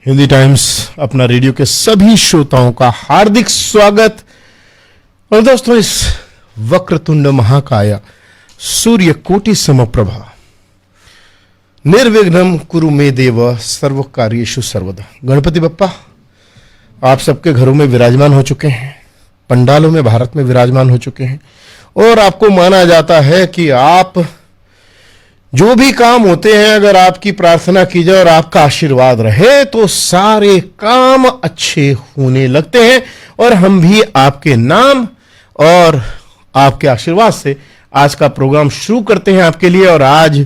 Hindi times अपना radio के सभी श्रोताओं का हार्दिक स्वागत। और दोस्तों, इस वक्रतुंड महाकाय सूर्य कोटि समप्रभा निर्विघ्नं कुरु मे देव सर्व कार्येषु सर्वदा। गणपति बप्पा आप सबके घरों में विराजमान हो चुके हैं, पंडालों में भारत में विराजमान हो चुके हैं और आपको माना जाता है कि आप जो भी काम होते हैं, अगर आपकी प्रार्थना की जाए और आपका आशीर्वाद रहे तो सारे काम अच्छे होने लगते हैं। और हम भी आपके नाम और आपके आशीर्वाद से आज का प्रोग्राम शुरू करते हैं आपके लिए। और आज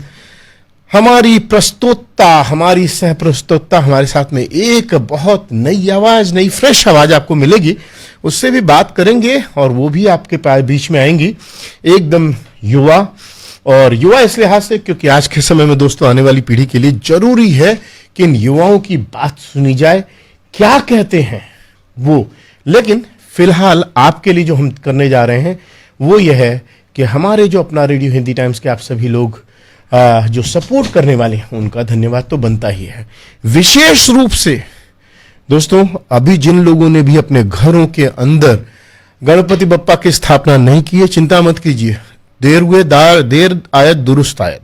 हमारी प्रस्तोता, हमारी सह प्रस्तोता हमारे साथ में एक बहुत नई आवाज, नई फ्रेश आवाज आपको मिलेगी, उससे भी बात करेंगे और वो भी आपके बीच में आएंगी, एकदम युवा। और युवा इस लिहाज से क्योंकि आज के समय में दोस्तों आने वाली पीढ़ी के लिए जरूरी है कि इन युवाओं की बात सुनी जाए, क्या कहते हैं वो। लेकिन फिलहाल आपके लिए जो हम करने जा रहे हैं वो यह है कि हमारे जो अपना रेडियो हिंदी टाइम्स के आप सभी लोग जो सपोर्ट करने वाले हैं उनका धन्यवाद तो बनता ही है। विशेष रूप से दोस्तों, अभी जिन लोगों ने भी अपने घरों के अंदर गणपति बप्पा की स्थापना नहीं की है, चिंता मत कीजिए, देर आयत दुरुस्त आयत,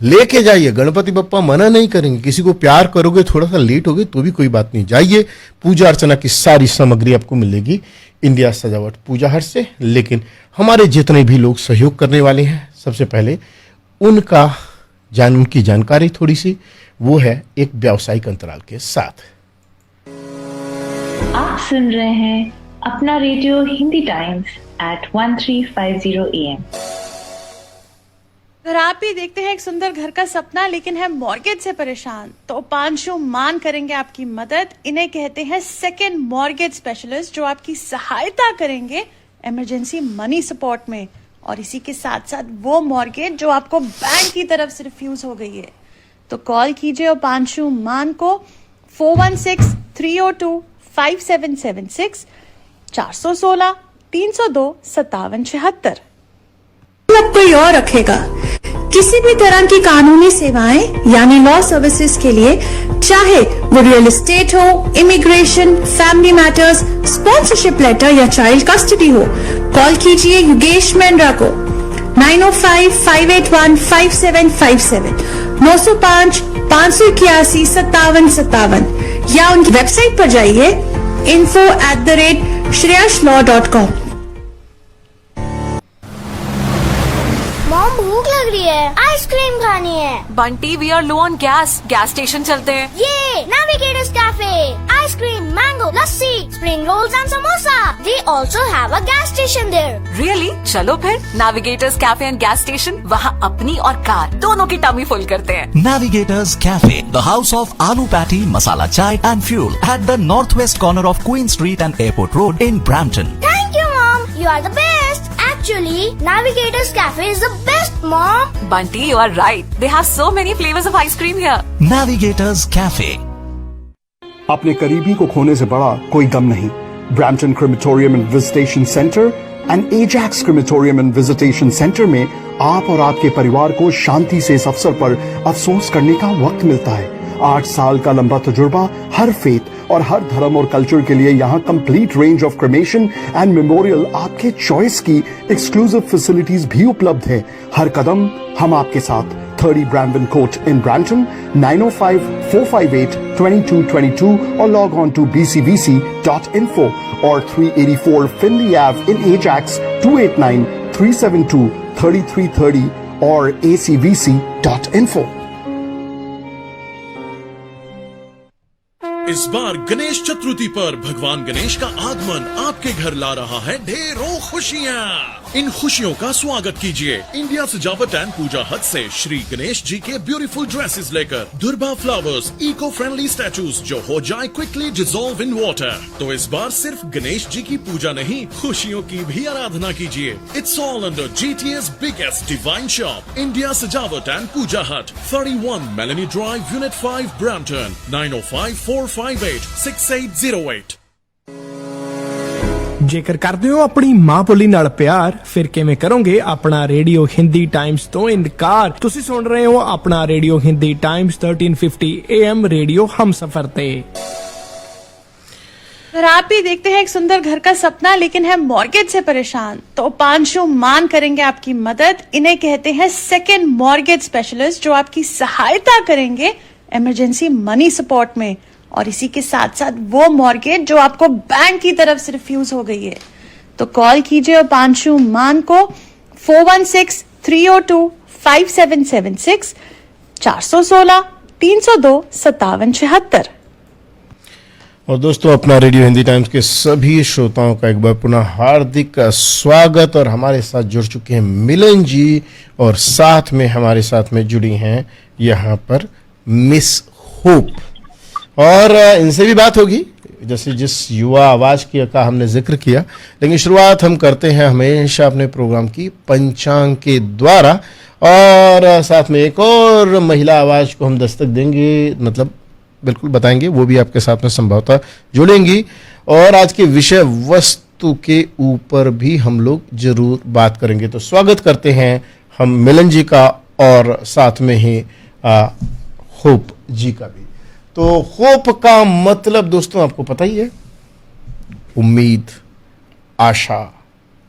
लेके जाइए। गणपति बप्पा मना नहीं करेंगे, किसी को प्यार करोगे, थोड़ा सा लेट हो गए तो भी कोई बात नहीं, जाइए। पूजा अर्चना की सारी सामग्री आपको मिलेगी इंडिया सजावट पूजा हट से। लेकिन हमारे जितने भी लोग सहयोग करने वाले हैं, सबसे पहले उनकी जानकारी थोड़ी सी वो है एक व्यावसायिक अंतराल के साथ। आप सुन रहे हैं अपना radio Hindi times at 1350 AM। अगर आप भी देखते हैं एक सुंदर घर का सपना लेकिन है मॉर्गेज से परेशान, तो पांशु मान करेंगे आपकी मदद। इन्हें कहते हैं सेकंड मॉर्गेज स्पेशलिस्ट, जो आपकी सहायता करेंगे इमरजेंसी मनी सपोर्ट में। और इसी के साथ साथ वो मॉर्गेज जो आपको बैंक की तरफ से रिफ्यूज हो गई है, तो कॉल कीजिए और पांशु मान को 416-302-5776 416 302 5776। अब कोई और रखेगा। किसी भी तरह की कानूनी सेवाएं यानी लॉ सर्विसेज के लिए, चाहे वो रियल एस्टेट हो, immigration, family matters, sponsorship letter या चाइल्ड कस्टडी हो, कॉल कीजिए योगेश मेंद्रा को 905-581-5757 905-581-5757 या उनकी वेबसाइट पर जाइए info@shreyashlaw.com। मॉम भूख लग रही है, आइसक्रीम खानी है। Bunty, we are low on gas station चलते हैं। ये navigators cafe, ice cream, mango, lassi, spring rolls and samosa. They also have a gas station there. Really? चलो फिर navigators cafe and gas station, वहाँ अपनी और कार दोनों की टमी फुल करते हैं। Navigators Cafe, the house of aloo patty, masala chai and fuel at the northwest corner of Queen Street and Airport Road in Brampton. Thank you, Mom. You are the best. Actually, Navigators Cafe is the best, Mom. Bunty, you are right. They have so many flavors of ice cream here. Navigators Cafe. अपने करीबी को खोने से बड़ा कोई गम नहीं। Brampton crematorium and visitation centre and Ajax crematorium and visitation centre में आप और आपके परिवार को शांति से इस अवसर पर अफसोस करने का वक्त मिलता है। 8 साल का लंबा तजुर्बा, हर फेथ और हर धर्म और कल्चर के लिए यहाँ complete range of cremation and memorial आपके चॉइस की एक्सक्लूसिव फैसिलिटीज भी उपलब्ध है। हर कदम हम आपके साथ। 30 Brandon Court in Brampton, 905-458-2222 or log on to bcvc.info or 384 Finley Ave in Ajax, 289-372-3330 or acvc.info। इस बार गणेश चतुर्थी पर भगवान गणेश का आगमन आपके घर ला रहा है ढेरों खुशियाँ। इन खुशियों का स्वागत कीजिए इंडिया सजावट एंड पूजा हट से श्री गणेश जी के ब्यूटीफुल ड्रेसेस लेकर दुर्बा फ्लावर्स, इको फ्रेंडली स्टैचूज जो हो जाए क्विकली डिसॉल्व इन वाटर। तो इस बार सिर्फ गणेश जी की पूजा नहीं, खुशियों की भी आराधना कीजिए। It's all under GTA's biggest divine shop, India सजावट एंड पूजा हट, 31 Melanie Drive, Unit 5, Brampton, 905-458-6808। ਜੇਕਰ ਕਰਦੇ ਹੋ ਆਪਣੀ ਮਾਂ ਬੋਲੀ ਨਾਲ ਪਿਆਰ, ਫਿਰ ਕਿਵੇਂ ਕਰੋਗੇ ਆਪਣਾ ਰੇਡੀਓ ਹਿੰਦੀ ਟਾਈਮਸ ਤੋਂ ਇਨਕਾਰ। ਤੁਸੀਂ ਸੁਣ ਰਹੇ ਹੋ ਆਪਣਾ radio Hindi Times 1350 AM radio Humsafar ते। अगर आप भी देखते हैं एक सुंदर घर का सपना लेकिन है मॉर्गेज से परेशान, तो पांशु मान करेंगे आपकी मदद। इन्हें कहते हैं सेकंड मॉर्गेज स्पेशलिस्ट, जो आपकी सहायता करेंगे इमरजेंसी मनी सपोर्ट में। और इसी के साथ साथ वो मॉर्गेज जो आपको बैंक की तरफ से रिफ्यूज हो गई है। तो कॉल कीजिए पांशु मान को 416-302-5776, 416-302-5776। और दोस्तों, अपना रेडियो हिंदी टाइम्स के सभी श्रोताओं का एक बार पुनः हार्दिक स्वागत। और हमारे साथ जुड़ चुके हैं मिलन जी, और साथ में हमारे साथ में जुड़ी हैं यहाँ पर मिस होप। और इनसे भी बात होगी, जैसे जिस युवा आवाज का हमने जिक्र किया। लेकिन शुरुआत हम करते हैं हमेशा अपने प्रोग्राम की पंचांग के द्वारा, और साथ में एक और महिला आवाज को हम दस्तक देंगे, मतलब बिल्कुल बताएंगे, वो भी आपके साथ में संभवतः जुड़ेंगी। और आज के विषय वस्तु के ऊपर भी हम लोग जरूर बात करेंगे। तो स्वागत करते हैं हम मिलन जी का, और साथ में ही होप जी का भी। तो होप का मतलब दोस्तों आपको पता ही है, उम्मीद, आशा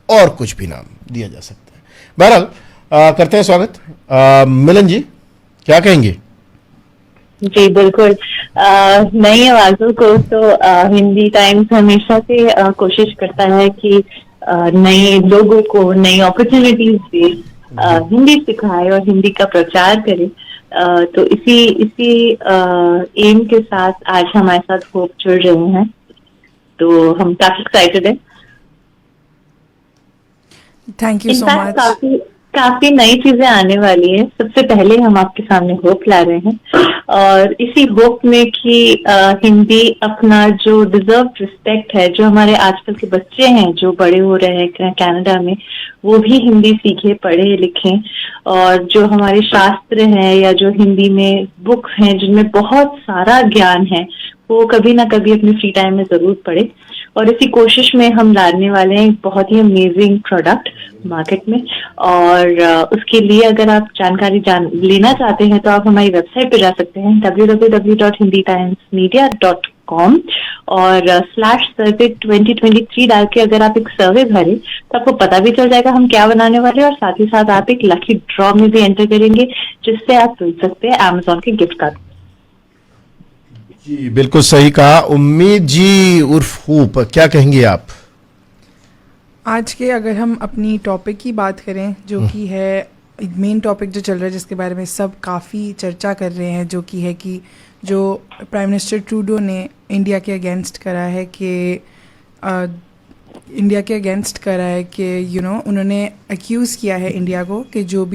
और कुछ भी नाम दिया जा सकता है। बहरहाल करते हैं स्वागत। मिलन जी, क्या कहेंगे? जी बिल्कुल, नई आवाजों को तो हिंदी टाइम्स हमेशा से कोशिश करता है कि नए लोगों को नई अपॉर्चुनिटीज दे, हिंदी सिखाए और हिंदी का प्रचार करे। तो इसी एम के साथ आज हमारे साथ होप जुड़ रहे हैं, तो हम काफी एक्साइटेड हैं। Thank you so much. काफी नई चीजें आने वाली है। सबसे पहले हम आपके सामने होप ला रहे हैं, और इसी होप में कि हिंदी अपना जो डिजर्व रिस्पेक्ट है, जो हमारे आजकल के बच्चे हैं जो बड़े हो रहे हैं कनाडा में, वो भी हिंदी सीखे, पढ़े लिखें। और जो हमारे शास्त्र हैं या जो हिंदी में बुक हैं जिनमें बहुत सारा ज्ञान है, वो कभी ना कभी अपने फ्री टाइम में जरूर पढ़े। और इसी कोशिश में हम लाने वाले हैं एक बहुत ही अमेजिंग प्रोडक्ट मार्केट में। और उसके लिए अगर आप जानकारी लेना चाहते हैं तो आप हमारी वेबसाइट पे जा सकते हैं www.hinditimesmedia.com, और /survey 2023 डाल के अगर आप एक सर्वे भरें तो आपको पता भी चल जाएगा हम क्या बनाने वाले हैं। और साथ ही साथ आप एक लकी ड्रॉ में भी एंटर करेंगे, जिससे आप मिल सकते हैं Amazon के गिफ्ट कार्ड। जी बिल्कुल सही कहा। उम्मीद जी उर्फ होप, क्या कहेंगे आप? आज के अगर हम अपनी टॉपिक की बात करें, जो कि है मेन टॉपिक जो चल रहा है, जिसके बारे में सब काफ़ी चर्चा कर रहे हैं, जो कि है कि जो प्राइम मिनिस्टर ट्रूडो ने इंडिया के अगेंस्ट करा है कि उन्होंने एक्यूज़ किया है इंडिया को कि जो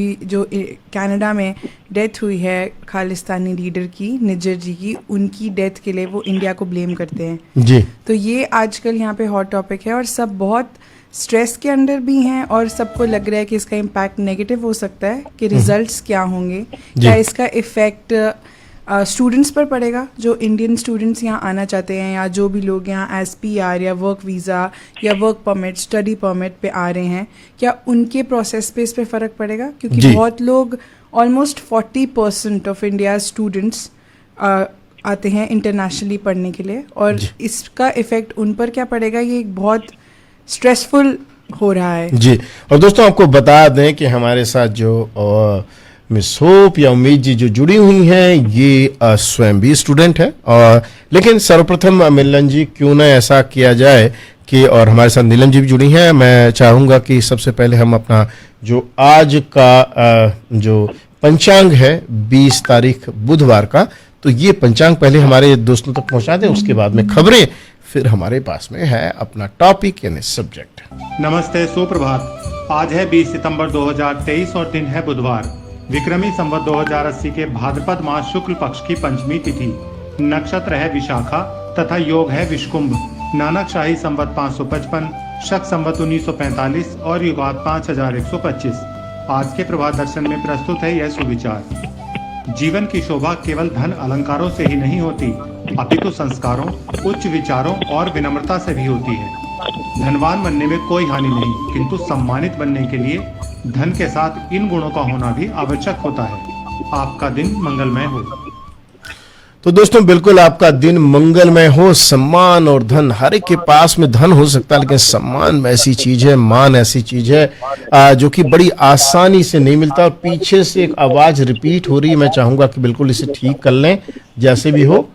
कनाडा में डेथ हुई है खालिस्तानी लीडर की, निज्जर जी की, उनकी डेथ के लिए वो इंडिया को ब्लेम करते हैं जी। तो ये आजकल यहाँ पे हॉट टॉपिक है, और सब बहुत स्ट्रेस के अंदर भी हैं, और सबको लग रहा है कि इसका इम्पैक्ट नेगेटिव हो सकता है, कि रिजल्ट्स क्या होंगे, क्या इसका इफ़ेक्ट स्टूडेंट्स पर पड़ेगा, जो इंडियन स्टूडेंट्स यहाँ आना चाहते हैं, या जो भी लोग यहाँ एज PR या वर्क वीज़ा या वर्क परमिट, स्टडी परमिट पे आ रहे हैं, क्या उनके प्रोसेस पे इस पे फ़र्क पड़ेगा? क्योंकि बहुत लोग, ऑलमोस्ट 40% ऑफ इंडिया स्टूडेंट्स आते हैं इंटरनेशनली पढ़ने के लिए, और इसका इफ़ेक्ट उन पर क्या पड़ेगा, ये एक बहुत स्ट्रेसफुल हो रहा है जी। और दोस्तों आपको बता दें कि हमारे साथ जो मिस होप या उम्मीद जी जो जुड़ी हुई हैं, ये स्वयं भी स्टूडेंट है। और लेकिन सर्वप्रथम मिलन जी, क्यों ना ऐसा किया जाए कि, और हमारे साथ नीलम जी भी जुड़ी हैं, मैं चाहूँगा कि सबसे पहले हम अपना जो आज का जो पंचांग है 20 तारीख बुधवार का, तो ये पंचांग पहले हमारे दोस्तों तक पहुँचा दें, उसके बाद में खबरें, फिर हमारे पास में है अपना टॉपिक यानी सब्जेक्ट। नमस्ते, सुप्रभात। आज है 20 सितंबर 2023 और दिन है बुधवार। विक्रमी संवत 2080 के भाद्रपद मास शुक्ल पक्ष की पंचमी तिथि। नक्षत्र है विशाखा तथा योग है विषकुंभ। नानक शाही संवत 555, शक संवत 1945 और युगात 5125। आज के प्रभात दर्शन में प्रस्तुत है यह सुविचार। जीवन की शोभा केवल धन अलंकारों से ही नहीं होती, अपितु संस्कारों, उच्च विचारों और विनम्रता से भी होती है। धनवान बनने में कोई हानि नहीं, किंतु सम्मानित बनने के लिए धन के साथ इन गुणों का होना भी आवश्यक होता है। आपका दिन मंगलमय हो। तो दोस्तों बिल्कुल आपका दिन मंगलमय हो। सम्मान और धन, हर एक के पास में धन हो सकता है, लेकिन सम्मान ऐसी चीज है, मान ऐसी चीज है जो कि बड़ी आसानी से नहीं मिलता। और पीछे से एक आवाज रिपीट हो रही है, मैं चाहूंगा कि बिल्कुल इसे ठीक कर लें जैसे भी हो।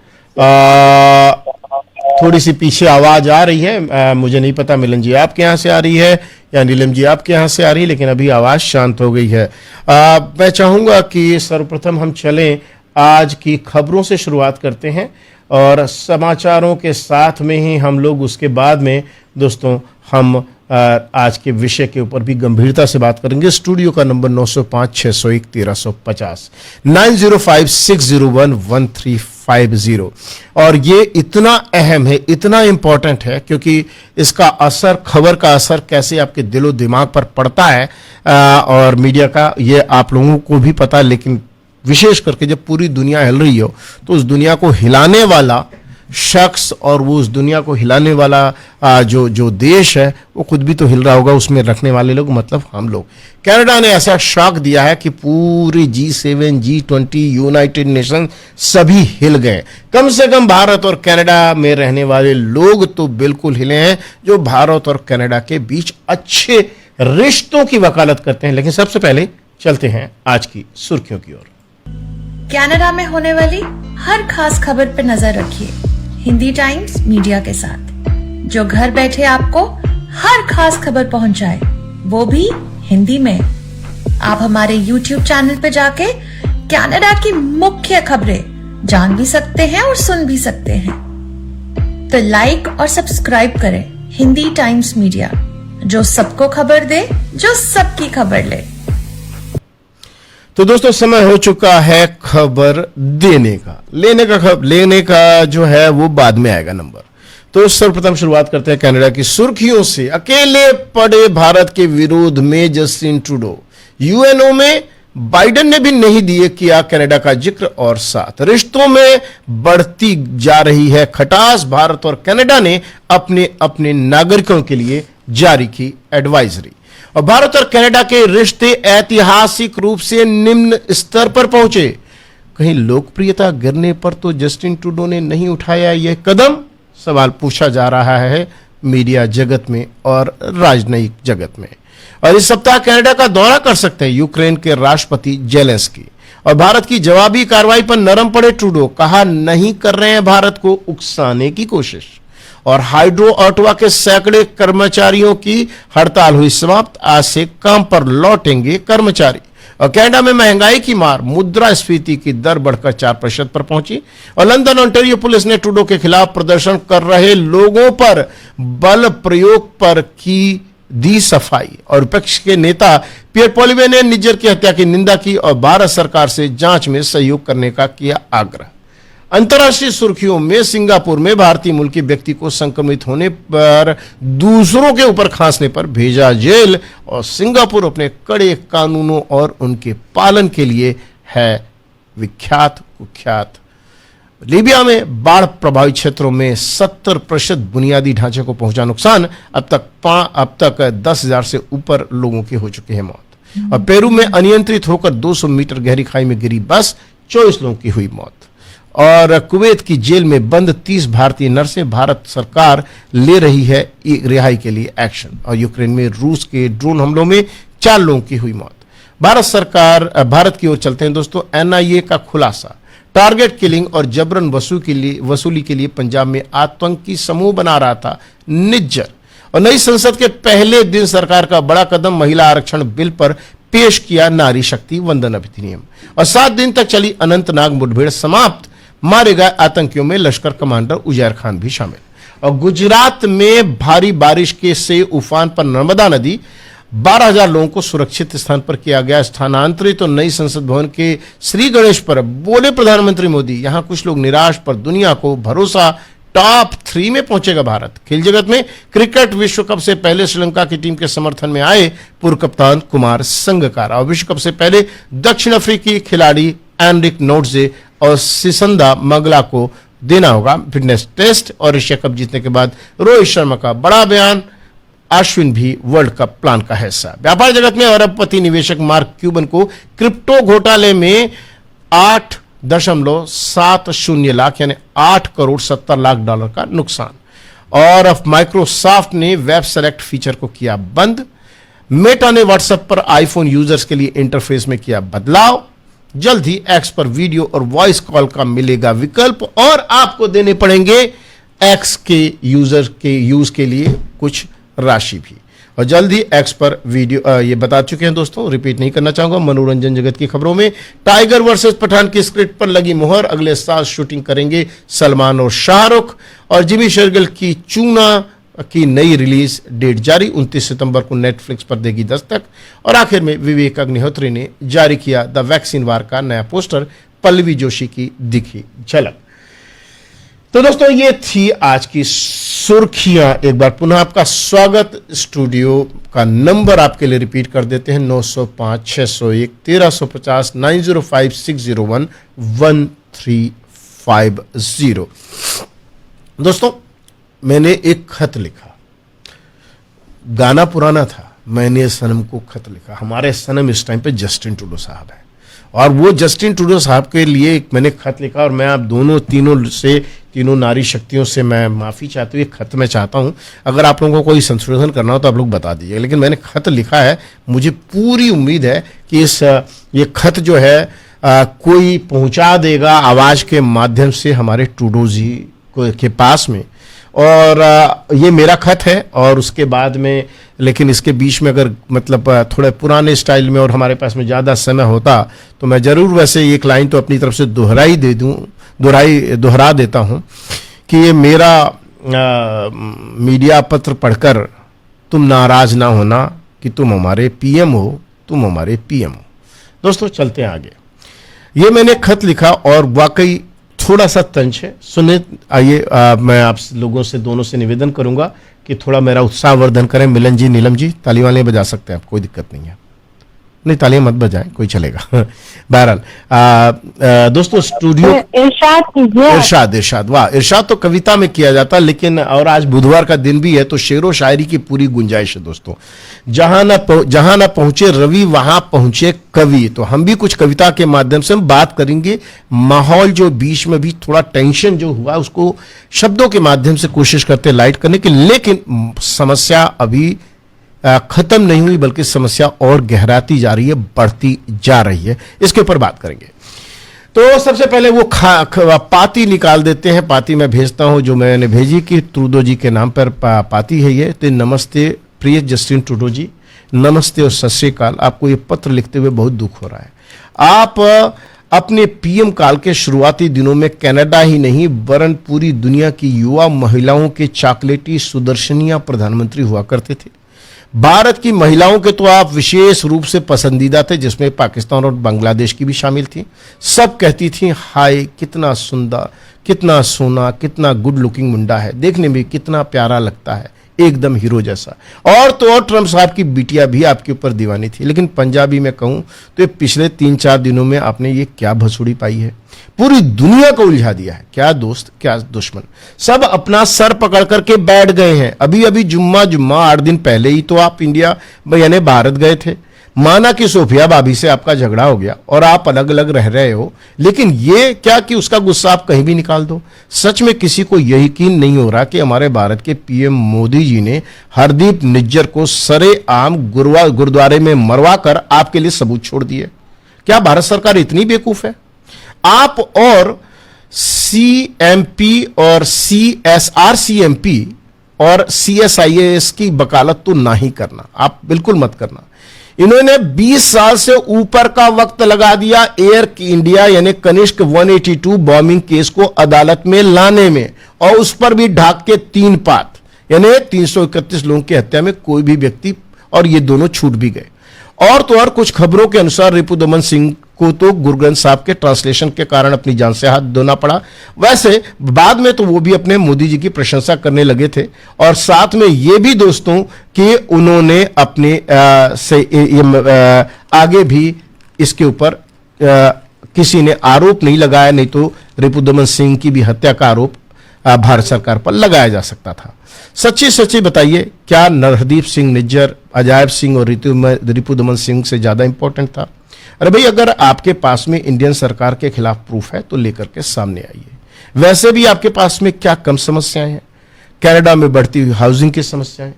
थोड़ी सी पीछे आवाज आ रही है, मुझे नहीं पता मिलन जी आपके यहाँ से आ रही है या नीलम जी आपके यहाँ से आ रही है, लेकिन अभी आवाज शांत हो गई है। मैं चाहूंगा कि सर्वप्रथम हम चलें, आज की खबरों से शुरुआत करते हैं और समाचारों के साथ में ही हम लोग उसके बाद में दोस्तों हम आज के विषय के ऊपर भी गंभीरता से बात करेंगे। स्टूडियो का नंबर 905-601-1350, 9056011350। और ये इतना अहम है, इतना इंपॉर्टेंट है, क्योंकि इसका असर, खबर का असर कैसे आपके दिलो दिमाग पर पड़ता है और मीडिया का, ये आप लोगों को भी पता है। लेकिन विशेष करके जब पूरी दुनिया हिल रही हो तो उस दुनिया को हिलाने वाला शख्स और वो उस दुनिया को हिलाने वाला जो देश है वो खुद भी तो हिल रहा होगा, उसमें रखने वाले लोग मतलब हम लोग। कनाडा ने ऐसा शॉक दिया है कि पूरी G7, G20, यूनाइटेड नेशन सभी हिल गए। कम से कम भारत और कनाडा में रहने वाले लोग तो बिल्कुल हिले हैं, जो भारत और कनाडा के बीच अच्छे रिश्तों की वकालत करते हैं। लेकिन सबसे पहले चलते हैं आज की सुर्खियों की ओर। कनाडा में होने वाली हर खास खबर पर नजर रखिए हिंदी टाइम्स मीडिया के साथ, जो घर बैठे आपको हर खास खबर पहुंचाए, वो भी हिंदी में। आप हमारे YouTube चैनल पे जाके कनाडा की मुख्य खबरें जान भी सकते हैं और सुन भी सकते हैं। तो लाइक और सब्सक्राइब करें हिंदी टाइम्स मीडिया, जो सबको खबर दे, जो सबकी खबर ले। तो दोस्तों समय हो चुका है खबर देने का, लेने का जो है वो बाद में आएगा नंबर। तो सर्वप्रथम शुरुआत करते हैं कनाडा की सुर्खियों से। अकेले पड़े भारत के विरोध में जस्टिन ट्रूडो, यूएनओ में बाइडेन ने भी नहीं दिए किया कनाडा का जिक्र और साथ। रिश्तों में बढ़ती जा रही है खटास, भारत और कनाडा ने अपने अपने नागरिकों के लिए जारी की एडवाइजरी। और भारत और कनाडा के रिश्ते ऐतिहासिक रूप से निम्न स्तर पर पहुंचे। कहीं लोकप्रियता गिरने पर तो जस्टिन ट्रूडो ने नहीं उठाया यह कदम, सवाल पूछा जा रहा है मीडिया जगत में और राजनयिक जगत में। और इस सप्ताह कनाडा का दौरा कर सकते हैं यूक्रेन के राष्ट्रपति जेलेंस्की। और भारत की जवाबी कार्रवाई पर नरम पड़े ट्रूडो, कहा नहीं कर रहे हैं भारत को उकसाने की कोशिश। और हाइड्रो ऑटवा के सैकड़े कर्मचारियों की हड़ताल हुई समाप्त, आज से काम पर लौटेंगे कर्मचारी। और कनाडा में महंगाई की मार, मुद्रास्फीति की दर बढ़कर 4% पर पहुंची। और लंदन ओंटारियो पुलिस ने ट्रूडो के खिलाफ प्रदर्शन कर रहे लोगों पर बल प्रयोग पर की दी सफाई। और विपक्ष के नेता पियर पॉलिवे ने निज्जर की हत्या की निंदा की और भारत सरकार से जांच में सहयोग करने का किया आग्रह। अंतर्राष्ट्रीय सुर्खियों में सिंगापुर में भारतीय मूल के व्यक्ति को संक्रमित होने पर दूसरों के ऊपर खांसने पर भेजा जेल। और सिंगापुर अपने कड़े कानूनों और उनके पालन के लिए है विख्यात कुख्यात। लीबिया में बाढ़ प्रभावित क्षेत्रों में 70% बुनियादी ढांचे को पहुंचा नुकसान। अब तक 10,000 से ऊपर लोगों की हो चुकी है मौत। और पेरू में अनियंत्रित होकर 200 मीटर गहरी खाई में गिरी बस, 24 लोगों की हुई मौत। और कुवैत की जेल में बंद 30 भारतीय नर्सें, भारत सरकार ले रही है रिहाई के लिए एक्शन। और यूक्रेन में रूस के ड्रोन हमलों में 4 लोगों की हुई मौत। भारत की ओर चलते हैं दोस्तों। एनआईए का खुलासा, टारगेट किलिंग और जबरन वसूली के लिए पंजाब में आतंकी समूह बना रहा था निज्जर। और नई संसद के पहले दिन सरकार का बड़ा कदम, महिला आरक्षण बिल पर पेश किया नारी शक्ति वंदन अधिनियम। और 7 दिन तक चली अनंतनाग मुठभेड़ समाप्त, मारे गए आतंकियों में लश्कर कमांडर उजैर खान भी शामिल। और गुजरात में भारी बारिश से उफान पर नर्मदा नदी, 12,000 लोगों को सुरक्षित स्थान पर किया गया स्थानांतरित। तो नई संसद भवन के श्री गणेश पर बोले प्रधानमंत्री मोदी, यहां कुछ लोग निराश पर दुनिया को भरोसा, टॉप 3 में पहुंचेगा भारत। खेल जगत में क्रिकेट विश्व कप से पहले श्रीलंका की टीम के समर्थन में आए पूर्व कप्तान कुमार संगकारा। और विश्व कप से पहले दक्षिण अफ्रीकी खिलाड़ी एनरिक नोट्जे और सिसंदा मंगला को देना होगा फिटनेस टेस्ट। और एशिया कप जीतने के बाद रोहित शर्मा का बड़ा बयान, अश्विन भी वर्ल्ड कप प्लान का हिस्सा। व्यापार जगत में अरबपति निवेशक मार्क क्यूबन को क्रिप्टो घोटाले में 8.70 लाख यानी 8 करोड़ 70 लाख डॉलर का नुकसान। और अब माइक्रोसॉफ्ट ने वेब सेलेक्ट फीचर को किया बंद। मेटा ने व्हाट्सएप पर आईफोन यूजर्स के लिए इंटरफेस में किया बदलाव। जल्द ही एक्स पर वीडियो और वॉइस कॉल का मिलेगा विकल्प और आपको देने पड़ेंगे एक्स के यूजर के यूज के लिए कुछ राशि भी। और जल्द ही एक्स पर वीडियो ये बता चुके हैं दोस्तों, रिपीट नहीं करना चाहूंगा। मनोरंजन जगत की खबरों में टाइगर वर्सेस पठान की स्क्रिप्ट पर लगी मुहर, अगले साल शूटिंग करेंगे सलमान और शाहरुख। और जिमी शेरगिल की चूना की नई रिलीज डेट जारी, 29 सितंबर को नेटफ्लिक्स पर देगी दस्तक। और आखिर में विवेक अग्निहोत्री ने जारी किया द वैक्सीन वार का नया पोस्टर, पल्लवी जोशी की दिखी झलक। तो दोस्तों ये थी आज की सुर्खियां। एक बार पुनः आपका स्वागत। स्टूडियो का नंबर आपके लिए रिपीट कर देते हैं, 905 601 1350 905 601 1350। दोस्तों मैंने एक खत लिखा, गाना पुराना था, मैंने सनम को खत लिखा। हमारे सनम इस टाइम पे जस्टिन ट्रूडो साहब है और वो जस्टिन ट्रूडो साहब के लिए मैंने खत लिखा और मैं आप तीनों नारी शक्तियों से मैं माफ़ी चाहती हूँ। ये खत मैं चाहता हूँ अगर आप लोगों को कोई संशोधन करना हो तो आप लोग बता दीजिए, लेकिन मैंने खत लिखा है। मुझे पूरी उम्मीद है कि ये खत जो है कोई पहुँचा देगा आवाज़ के माध्यम से हमारे ट्रूडो जी के पास में। और ये मेरा खत है और उसके बाद में, लेकिन इसके बीच में अगर मतलब थोड़े पुराने स्टाइल में और हमारे पास में ज़्यादा समय होता तो मैं ज़रूर वैसे एक लाइन तो अपनी तरफ से दोहरा देता हूँ कि ये मेरा मीडिया पत्र पढ़कर तुम नाराज ना होना कि तुम हमारे पीएम हो, तुम हमारे पीएम हो। दोस्तों चलते हैं आगे। ये मैंने खत लिखा और वाकई थोड़ा सा तंज है, सुने। आइए मैं आप लोगों से दोनों से निवेदन करूंगा कि थोड़ा मेरा उत्साहवर्धन करें। मिलन जी, नीलम जी, ताली वाले बजा सकते हैं आप, कोई दिक्कत नहीं है। नहीं तालियां मत बजाएं, कोई चलेगा। बहरहाल दोस्तों स्टूडियो इरशाद कीजिए। इरशाद, वाह, इरशाद तो कविता में किया जाता, लेकिन और आज बुधवार का दिन भी है तो शेरो शायरी की पूरी गुंजाइश है दोस्तों। जहां ना पहुंचे रवि वहां पहुंचे कवि। तो हम भी कुछ कविता के माध्यम से हम बात करेंगे। माहौल जो बीच में भी थोड़ा टेंशन जो हुआ उसको शब्दों के माध्यम से कोशिश करते लाइट करने की, लेकिन समस्या अभी खत्म नहीं हुई बल्कि समस्या और गहराती जा रही है, बढ़ती जा रही है। इसके ऊपर बात करेंगे। तो सबसे पहले वो पाती निकाल देते हैं। पाती मैं भेजता हूं जो मैंने भेजी कि ट्रूडो जी के नाम पर पाती है ये। तो नमस्ते प्रिय जस्टिन ट्रूडो जी, नमस्ते और सत श्री अकाल। आपको ये पत्र लिखते हुए बहुत दुख हो रहा है। आप अपने पीएम काल के शुरुआती दिनों में कनाडा ही नहीं वरन पूरी दुनिया की युवा महिलाओं के चॉकलेटी सुदर्शनिया प्रधानमंत्री हुआ करते थे। भारत की महिलाओं के तो आप विशेष रूप से पसंदीदा थे, जिसमें पाकिस्तान और बांग्लादेश की भी शामिल थी। सब कहती थी हाय कितना सुंदर, कितना सोना, कितना गुड लुकिंग मुंडा है, देखने में कितना प्यारा लगता है, एकदम हीरो जैसा। और तो और ट्रम्प साहब की बिटिया भी आपके ऊपर दीवानी थी। लेकिन पंजाबी में कहूं तो ये पिछले 3-4 दिनों में आपने ये क्या भसुड़ी पाई है, पूरी दुनिया को उलझा दिया है। क्या दोस्त क्या दुश्मन, सब अपना सर पकड़ करके बैठ गए हैं। अभी जुम्मा 8 दिन पहले ही तो आप इंडिया यानी भारत गए थे। माना कि सोफिया भाभी से आपका झगड़ा हो गया और आप अलग अलग रह रहे हो, लेकिन ये क्या कि उसका गुस्सा आप कहीं भी निकाल दो। सच में किसी को यह यकीन नहीं हो रहा कि हमारे भारत के पीएम मोदी जी ने हरदीप निज्जर को सरेआम गुरुद्वारे में मरवा कर आपके लिए सबूत छोड़ दिए। क्या भारत सरकार इतनी बेवकूफ है? आप और सीएमपी और सीएसआरसीएमपी और सीएसआईएस की वकालत तो ना ही करना, आप बिल्कुल मत करना। इन्होंने 20 साल से ऊपर का वक्त लगा दिया एयर इंडिया यानी कनिष्क 182 बॉम्बिंग केस को अदालत में लाने में, और उस पर भी ढाक के 3 पात यानी 331 लोगों की हत्या में कोई भी व्यक्ति, और ये दोनों छूट भी गए। और तो और कुछ खबरों के अनुसार रिपुदमन सिंह को तो गुरु ग्रंथ साहब के ट्रांसलेशन के कारण अपनी जान से हाथ धोना पड़ा। वैसे बाद में तो वो भी अपने मोदी जी की प्रशंसा करने लगे थे, और साथ में ये भी दोस्तों कि उन्होंने अपने आगे भी इसके ऊपर किसी ने आरोप नहीं लगाया, नहीं तो रिपुदमन सिंह की भी हत्या का आरोप भारत सरकार पर लगाया जा सकता था। सच्ची सच्ची बताइए, क्या नरहरदीप सिंह निज्जर, अजायब सिंह और रिपुदमन सिंह से ज्यादा इंपॉर्टेंट था? अरे भाई, अगर आपके पास में इंडियन सरकार के खिलाफ प्रूफ है तो लेकर के सामने आइए। वैसे भी आपके पास में क्या कम समस्याएं हैं? कनाडा में बढ़ती हुई हाउसिंग की समस्याएं,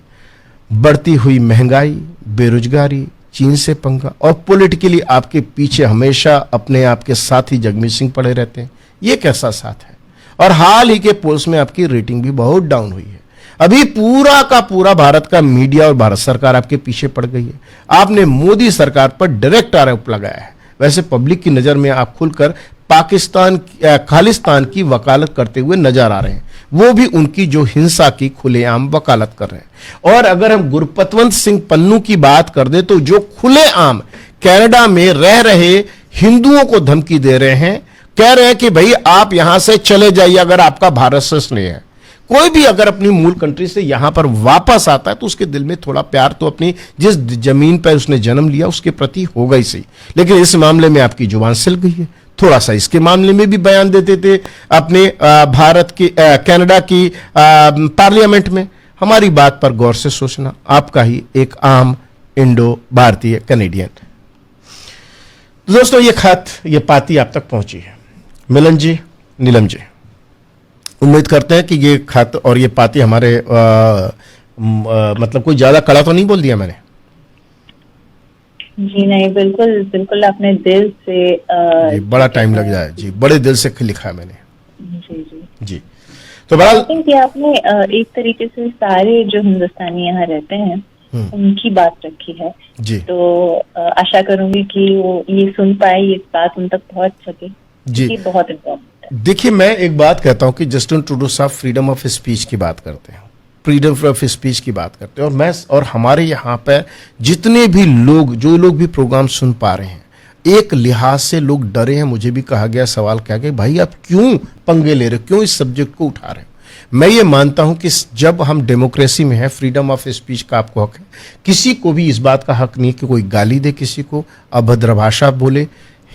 बढ़ती हुई महंगाई, बेरोजगारी, चीन से पंगा, और पॉलिटिकली आपके पीछे हमेशा अपने आपके साथी जगमीत सिंह पड़े रहते हैं। ये कैसा साथ है? और हाल ही के पोल्स में आपकी रेटिंग भी बहुत डाउन हुई है। अभी पूरा का पूरा भारत का मीडिया और भारत सरकार आपके पीछे पड़ गई है। आपने मोदी सरकार पर डायरेक्ट आरोप लगाया है। वैसे पब्लिक की नजर में आप खुलकर पाकिस्तान खालिस्तान की वकालत करते हुए नजर आ रहे हैं, वो भी उनकी जो हिंसा की खुलेआम वकालत कर रहे हैं। और अगर हम गुरपतवंत सिंह पन्नू की बात कर दे तो जो खुलेआम कनाडा में रह रहे हिंदुओं को धमकी दे रहे हैं, कह रहे हैं कि भाई आप यहां से चले जाइए अगर आपका भारत से स्नेह है। कोई भी अगर अपनी मूल कंट्री से यहां पर वापस आता है तो उसके दिल में थोड़ा प्यार तो अपनी जिस जमीन पर उसने जन्म लिया उसके प्रति होगा ही सही। लेकिन इस मामले में आपकी जुबान सिल गई है। थोड़ा सा इसके मामले में भी बयान देते थे अपने भारत की कनाडा की पार्लियामेंट में। हमारी बात पर गौर से सोचना, आपका ही एक आम इंडो भारतीय कनेडियन। दोस्तों, ये खत, ये पाती आप तक पहुंची है। मिलन जी, नीलम जी, उम्मीद करते हैं कि ये खत और ये पाती हमारे मतलब कोई ज्यादा कड़ा तो नहीं बोल दिया मैंने? जी नहीं, बिल्कुल बिल्कुल आपने दिल से बड़ा टाइम लग जाए जी, बड़े दिल से लिखा है मैंने। जी जी जी, तो बड़ा कि आपने एक तरीके से सारे जो हिंदुस्तानी यहाँ रहते हैं उनकी बात रखी है जी। तो आशा करूंगी कि वो ये सुन पाए, ये बात उन तक पहुंच सके जी। बहुत इम्पोर्टेंट है। देखिए, मैं एक बात कहता हूं कि जस्टिन ट्रूडो साहब फ्रीडम ऑफ स्पीच की बात करते हैं, फ्रीडम ऑफ स्पीच की बात करते हैं, और मैं और हमारे यहाँ पर जितने भी लोग, जो लोग भी प्रोग्राम सुन पा रहे हैं, एक लिहाज से लोग डरे हैं। मुझे भी कहा गया, सवाल किया गया, भाई आप क्यों पंगे ले रहे हो, क्यों इस सब्जेक्ट को उठा रहे हो? मैं ये मानता हूं कि जब हम डेमोक्रेसी में है, फ्रीडम ऑफ स्पीच का आपको हक है। किसी को भी इस बात का हक नहीं कि कोई गाली दे, किसी को अभद्र भाषा बोले,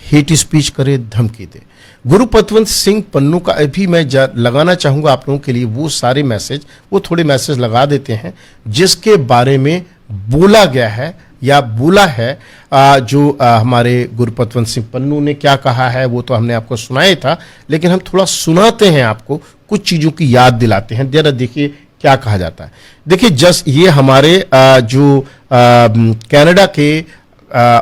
हेट स्पीच करे, धमकी दे। गुरपतवंत सिंह पन्नू का अभी मैं लगाना चाहूंगा आप लोगों के लिए वो सारे मैसेज, वो थोड़े मैसेज लगा देते हैं जिसके बारे में बोला गया है या बोला है। जो हमारे गुरपतवंत सिंह पन्नू ने क्या कहा है वो तो हमने आपको सुनाया था, लेकिन हम थोड़ा सुनाते हैं आपको, कुछ चीजों की याद दिलाते हैं। जरा देखिए क्या कहा जाता है। देखिए, जस्ट ये हमारे जो कनाडा के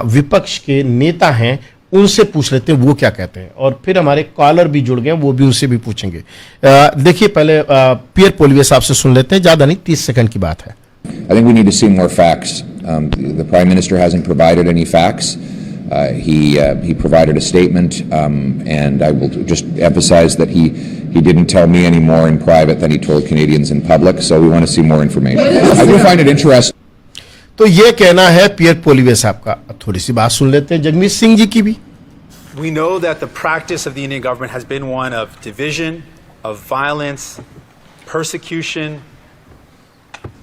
विपक्ष के नेता हैं उनसे पूछ लेते हैं वो क्या कहते हैं, और फिर हमारे कॉलर भी जुड़ गए, वो भी उनसे भी पूछेंगे। देखिए, पहले पियर पोलिवे साहब से सुन लेते हैं, ज्यादा नहीं, 30 सेकंड की बात है। I think we need to see more facts. The Prime Minister hasn't provided any facts. He provided a statement, and I will just emphasize that he didn't tell me any more in private than he told Canadians in public. So we want to see more information. I do find it interesting. तो ये कहना है पियर पोलिवे साहब का। थोड़ी सी बात सुन लेते हैं जगमीत सिंह जी की भी। We know that the practice of the Indian government has been one of division, of violence, persecution,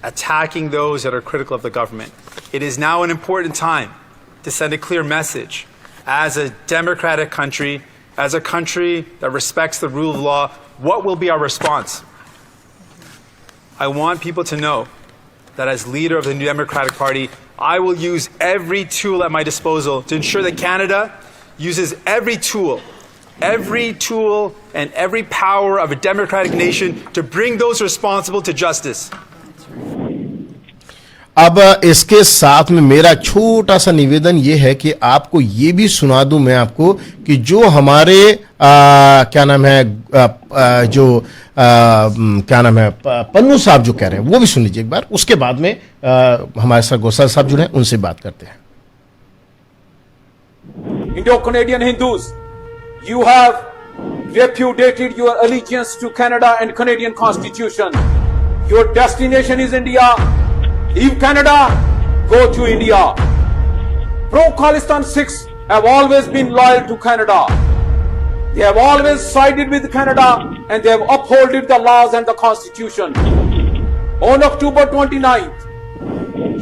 attacking those that are critical of the government. It is now an important time to send a clear message. As a democratic country, as a country that respects the rule of law, what will be our response? I want people to know that as leader of the New Democratic Party, I will use every tool at my disposal to ensure that Canada uses every tool and every power of a democratic nation to bring those responsible to justice. अब इसके साथ में मेरा छोटा सा निवेदन यह है कि आपको ये भी सुना दूं मैं आपको कि जो हमारे क्या नाम है क्या नाम है पन्नू साहब जो कह रहे हैं वो भी सुन लीजिए एक बार। उसके बाद में हमारे साथ गोसाल साहब जुड़े हैं, उनसे बात करते हैं। Indo-Canadian Hindus, you have repudiated your allegiance to Canada and Canadian Constitution. Your destination is India. Leave Canada, go to India. Pro-Khalistan Sikhs have always been loyal to Canada. They have always sided with Canada and they have upheld the laws and the Constitution. On October 29th,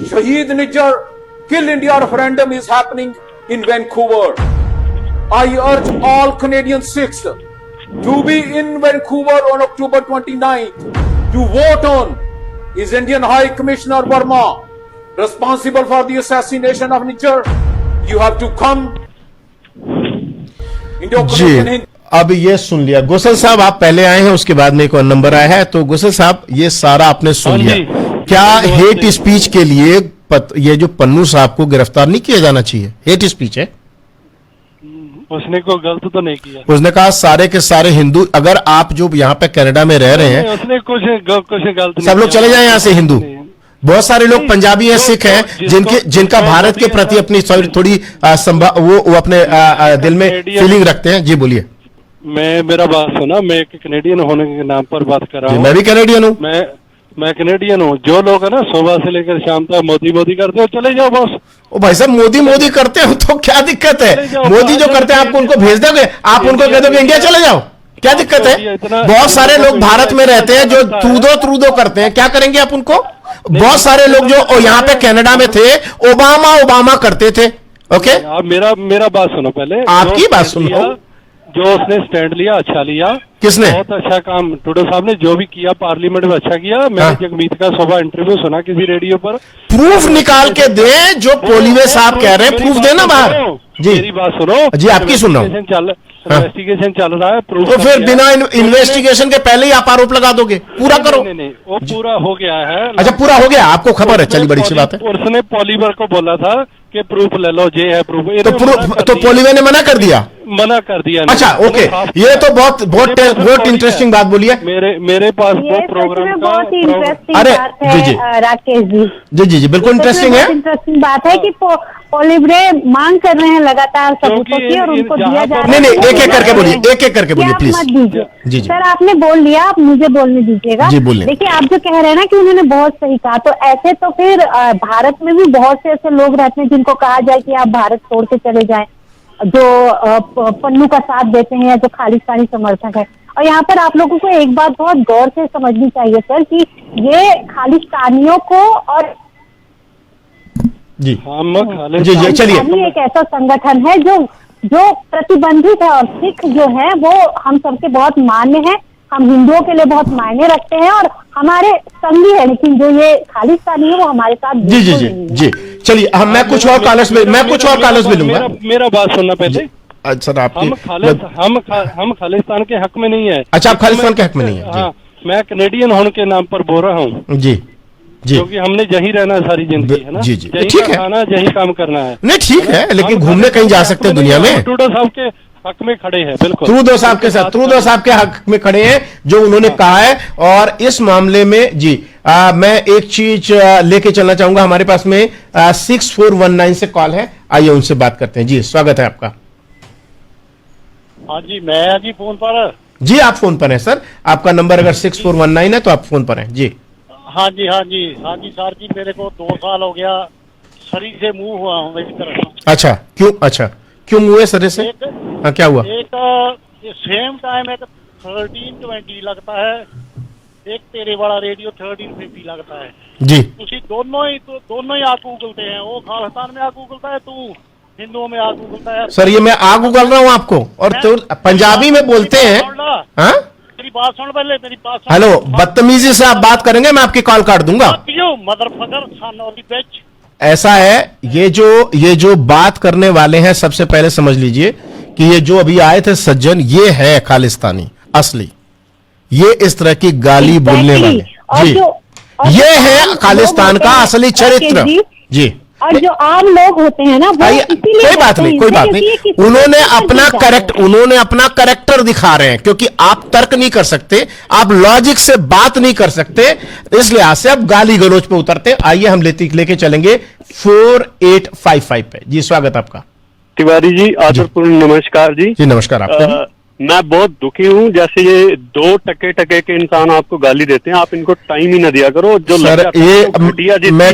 Shaheed Nijjar Kill India referendum is happening in Vancouver. I urge all Canadian Sikhs to be in Vancouver on October 29th to vote on is Indian High Commissioner Verma, responsible for the assassination of Niger. You have to come. Indo-Canadian जी अब ये सुन लिया गुसल साहब, आप पहले आए हैं, उसके बाद में एक और नंबर आया है, तो गुसल साहब ये सारा आपने सुन लिया। क्या हेट स्पीच के लिए ये जो पन्नू साहब को गिरफ्तार नहीं किया जाना चाहिए? हेट स्पीच है, उसने कोई गलत तो नहीं किया। उसने कहा सारे के सारे हिंदू, अगर आप जो यहाँ पे कनाडा में रह रहे हैं, उसने कुछ गलत सब लोग चले जाए यहाँ से हिंदू। बहुत सारे लोग पंजाबी हैं, सिख हैं, जिनका भारत के प्रति अपनी थोड़ी वो अपने दिल में फीलिंग रखते हैं। जी बोलिए। मेरा बात सुना, मैं एक कनेडियन होने के नाम पर बात कर रहा हूँ। मैं भी कनेडियन हूँ। मैं कनेडियन हूँ। जो लोग है ना सुबह से लेकर शाम तक मोदी करते हो, चले जाओ बस। ओ भाई साहब मोदी करते हो तो क्या दिक्कत है? मोदी जो करते हैं आपको उनको भेज दोगे, आप उनको कह दोगे इंडिया चले जाओ, क्या दिक्कत है? बहुत सारे लोग भारत में रहते हैं जो ट्रूडो करते हैं, क्या करेंगे आप उनको? बहुत सारे लोग जो यहाँ पे कनाडा में थे ओबामा करते थे। ओके, आप मेरा बात सुनो पहले। आपकी बात सुनो। जो उसने स्टैंड लिया अच्छा लिया। किसने? बहुत अच्छा काम टूडो साहब ने जो भी किया पार्लियामेंट में अच्छा किया। मैंने जगमीत का सुबह इंटरव्यू सुना किसी रेडियो पर। प्रूफ निकाल के दे, जो पोलिवे साहब कह रहे हैं, प्रूफ देना बाहर। जी मेरी बात सुनो। जी आपकी सुन रहा हूँ। इन्वेस्टिगेशन चल रहा है। प्रूफ तो फिर बिना इन्वेस्टिगेशन के पहले ही आप आरोप लगा दोगे? पूरा करो। नहीं, वो पूरा हो गया है। अच्छा पूरा हो गया, आपको खबर है? चलिए बड़ी अच्छी बात है। उसने पॉलीवर को बोला था कि प्रूफ ले लो, ये है प्रूफ। तो पॉलीवे ने मना कर दिया? मना कर दिया। अच्छा ओके, ये तो बहुत इंटरेस्टिंग बात बोली है। मेरे पास वो प्रोग्राम का अरे जी राकेश जी बिल्कुल इंटरेस्टिंग है। इंटरेस्टिंग बात है कि पोलिब्रे मांग कर रहे हैं लगातार सबूतों की और उनको दिया जा रहा है। नहीं एक एक करके बोलिए प्लीज। मत दीजिए जी सर, आपने बोल लिया, आप मुझे बोलने दीजिएगा। जी बोलिए। देखिए आप जो कह रहे हैं ना कि उन्होंने बहुत सही कहा, तो ऐसे तो फिर भारत में भी बहुत से ऐसे लोग रहते हैं जिनको कहा जाए कि आप भारत छोड़ के चले जाएं, जो पन्नू का साथ देते हैं या जो खालिस्तानी समर्थक है। और यहाँ पर आप लोगों को एक बात बहुत गौर से समझनी चाहिए सर कि ये खालिस्तानियों को और जी जी चलिए, एक ऐसा संगठन है जो प्रतिबंधित है, और सिख जो है वो हम सबके बहुत मान्य है, हम हिंदुओं के लिए बहुत मायने रखते हैं और हमारे संगी है, लेकिन जो ये खालिस्तानी है वो हमारे साथ जी चलिए। मैं कुछ और कॉलर्स में लूंगा। मेरा बात सुनना पहले। सर आप हम खालिस्तान के हक में नहीं है। अच्छा आप खालिस्तान के हक में नहीं है? हाँ, मैं कनेडियन होने के नाम पर बोल रहा हूँ। जी क्योंकि हमने यही रहना सारी जिंदगी है ना। जी ठीक है, खाना यही काम करना है। नहीं ठीक है, लेकिन घूमने कहीं जा सकते हैं दुनिया में। ट्रूडो साहब के हक में खड़े हैं। बिल्कुल ट्रूडो साहब के हक में खड़े हैं जो उन्होंने कहा है। और इस मामले में जी मैं एक चीज लेके चलना चाहूंगा। हमारे पास में 6419 से कॉल है, आइए उनसे बात करते हैं। जी स्वागत है आपका। हाँ जी, मैं जी फोन पर। जी आप फोन पर हैं सर, आपका नंबर अगर 6419 है तो आप फोन पर हैं। जी हाँ जी सर जी, मेरे को 2 साल हो गया शरीर से मुंह हुआ हूँ मेरी तरफ। अच्छा क्यों मुंह है शरीर से? हाँ क्या हुआ? एक सेम टाइम एक 1320 लगता है, एक तेरे वाला रेडियो 1350 लगता है जी। उसी दोनों ही आग उगलते हैं। वो खालिस्तान में आग उगलता है, तू हिंदुओं में आग उगलता है। सर ये मैं आग उगल रहा हूँ आपको, और तो पंजाबी में बोलते हैं। हाँ मेरी बात सुन पहले, मेरी बात सुन। हेलो, बदतमीजी से आप बात करेंगे मैं आपकी कॉल काट दूंगा। ऐसा है, ये जो बात करने वाले हैं, सबसे पहले समझ लीजिए कि ये जो अभी आए थे सज्जन, ये है खालिस्तानी असली। ये इस तरह की गाली बोलने वाले जी, ये है खालिस्तान का असली चरित्र जी। और जो आम लोग होते हैं ना, वो कोई बात नहीं, उन्होंने अपना करेक्टर दिखा रहे हैं, क्योंकि आप तर्क नहीं कर सकते, आप लॉजिक से बात नहीं कर सकते, इस लिहाज से आप गाली गलौज पे उतरते। आइए हम लेके चलेंगे 4855 पे। जी स्वागत आपका। तिवारी जी आदरपूर्ण नमस्कार जी। जी नमस्कार आपका। मैं बहुत दुखी हूँ, जैसे ये 2 टके के इंसान आपको गाली देते हैं, आप इनको टाइम ही ना दिया करो। जो सर ये मैं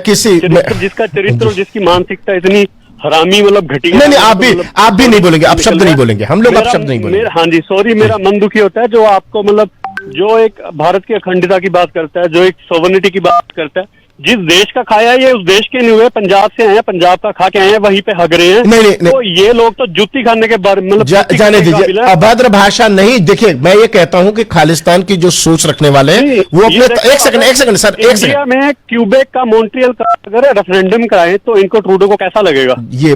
जिसका चरित्र और जिसकी मानसिकता इतनी हरामी, मतलब घटिया। नहीं आप भी नहीं बोलेंगे, आप शब्द नहीं बोलेंगे, हम लोग अब शब्द नहीं बोलेंगे। हाँ जी सॉरी, मेरा मन दुखी होता है जो आपको मतलब जो एक भारत की अखंडता की बात करता है, जो एक सोवरेनिटी की बात करता है, जिस देश का खाया है ये उस देश के नहीं हुए, पंजाब से आए हैं, पंजाब का खा के आए हैं, वहीं पे हग रहे हैं। नहीं, तो ये लोग तो जुत्ती खाने के बारे मतलब जाने दीजिए, अभद्र भाषा नहीं। देखिए मैं ये कहता हूं कि खालिस्तान की जो सोच रखने वाले हैं वो अपने एक सेकंड सर, एक सेकंड। इंडिया में क्यूबेक का मॉन्ट्रियल का अगर रेफरेंडम कराएं तो इनको ट्रूडो को कैसा लगेगा?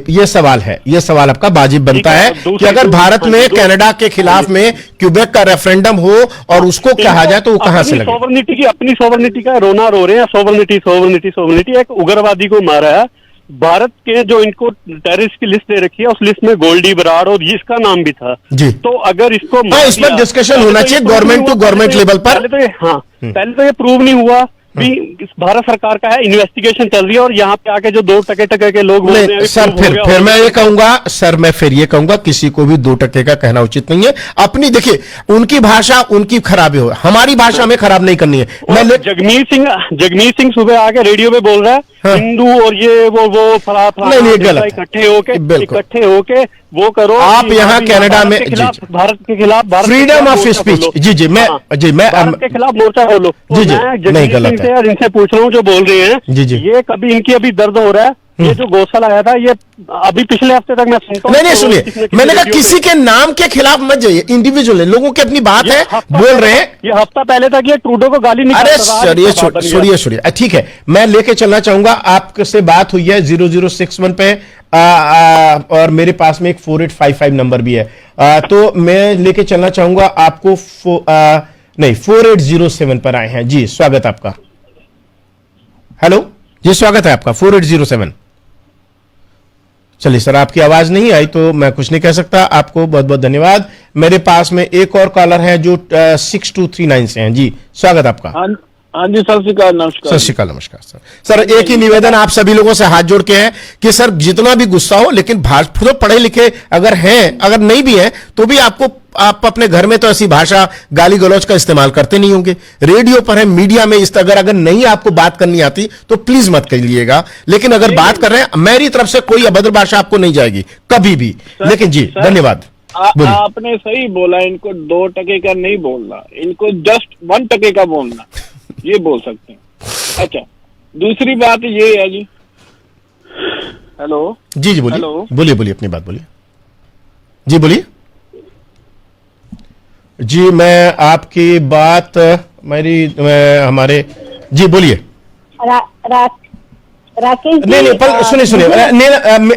ये सवाल है, ये सवाल आपका वाजिब बनता है कि अगर भारत में कनाडा के खिलाफ में क्यूबेक का रेफरेंडम हो और उसको कहा जाए तो वो कहां से लगे? अपनी सोवरेनिटी का रोना रो रहे हैं, सोवरेनिटी। एक उग्रवादी को मारा है भारत के, जो इनको टेररिस्ट की लिस्ट दे रखी है, उस लिस्ट में गोल्डी बराड़ और इसका नाम भी था जी। तो अगर इसको इस पर डिस्कशन होना चाहिए गवर्नमेंट टू गवर्नमेंट लेवल पर। पहले तो ये प्रूव नहीं हुआ भी भारत सरकार का है, इन्वेस्टिगेशन चल रही है और यहाँ पे आके जो 2 टके के लोग बोल रहे हैं सर, फिर मैं ये कहूंगा किसी को भी 2 टके का कहना उचित नहीं है। अपनी देखिए उनकी भाषा उनकी खराबी हो, हमारी भाषा में खराब नहीं करनी है। जगमीत सिंह सुबह आके रेडियो पे बोल रहा है हिंदू और ये वो फला इकट्ठे होके वो करो। आप यहाँ कनाडा में भारत के खिलाफ फ्रीडम ऑफ स्पीच जी मैं भारत के खिलाफ मोर्चा खोलो। जी नहीं गलत है, इनसे पूछ रहा हूँ जो बोल रहे हैं जी ये कभी इनकी अभी दर्द हो रहा है? ये जो गौसल आया था ये अभी पिछले हफ्ते तक मैं सुनता हूँ। नहीं सुनिए, मैंने कहा किसी के नाम के खिलाफ मत जाइए, इंडिविजुअल लोगों की अपनी बात है, बोल रहे हैं। ये हफ्ता पहले तक ये ट्रूडो को गाली निकाल अरे छोड़िए ठीक है, मैं लेके चलना चाहूंगा। आपसे बात हुई है 0061 पे और मेरे पास में एक 4855 नंबर भी है, तो मैं लेके चलना चाहूंगा आपको 4807 पर आए हैं जी। स्वागत आपका। हेलो जी, स्वागत है आपका 4807। चलिए सर, आपकी आवाज नहीं आई तो मैं कुछ नहीं कह सकता। आपको बहुत बहुत धन्यवाद। मेरे पास में एक और कॉलर है जो 6239 से हैं जी। स्वागत आपका। हाँ जी, सत श्री अकाल, नमस्कार। सत श्री अकाल, नमस्कार सर। सर एक ही निवेदन आप सभी लोगों से हाथ जोड़ के है कि सर जितना भी गुस्सा हो, लेकिन तो पढ़े लिखे अगर हैं, अगर नहीं भी हैं तो भी आप अपने घर में तो ऐसी भाषा गाली गलौज का इस्तेमाल करते नहीं होंगे। रेडियो पर है, मीडिया में इस अगर नहीं आपको बात करनी आती तो प्लीज मत कहिएगा, लेकिन अगर बात कर रहे हैं मेरी तरफ से कोई अभद्र भाषा आपको नहीं जाएगी कभी भी। लेकिन जी धन्यवाद। आपने सही बोला, इनको 2 टके का नहीं बोलना, इनको जस्ट 1 टके का बोलना, ये बोल सकते हैं। अच्छा, दूसरी बात ये है जी। हेलो जी बोलिए बोलिए अपनी बात बोलिए जी, बोलिए जी। मैं आपकी बात हमारे जी बोलिए। राकेश नहीं पर सुनिए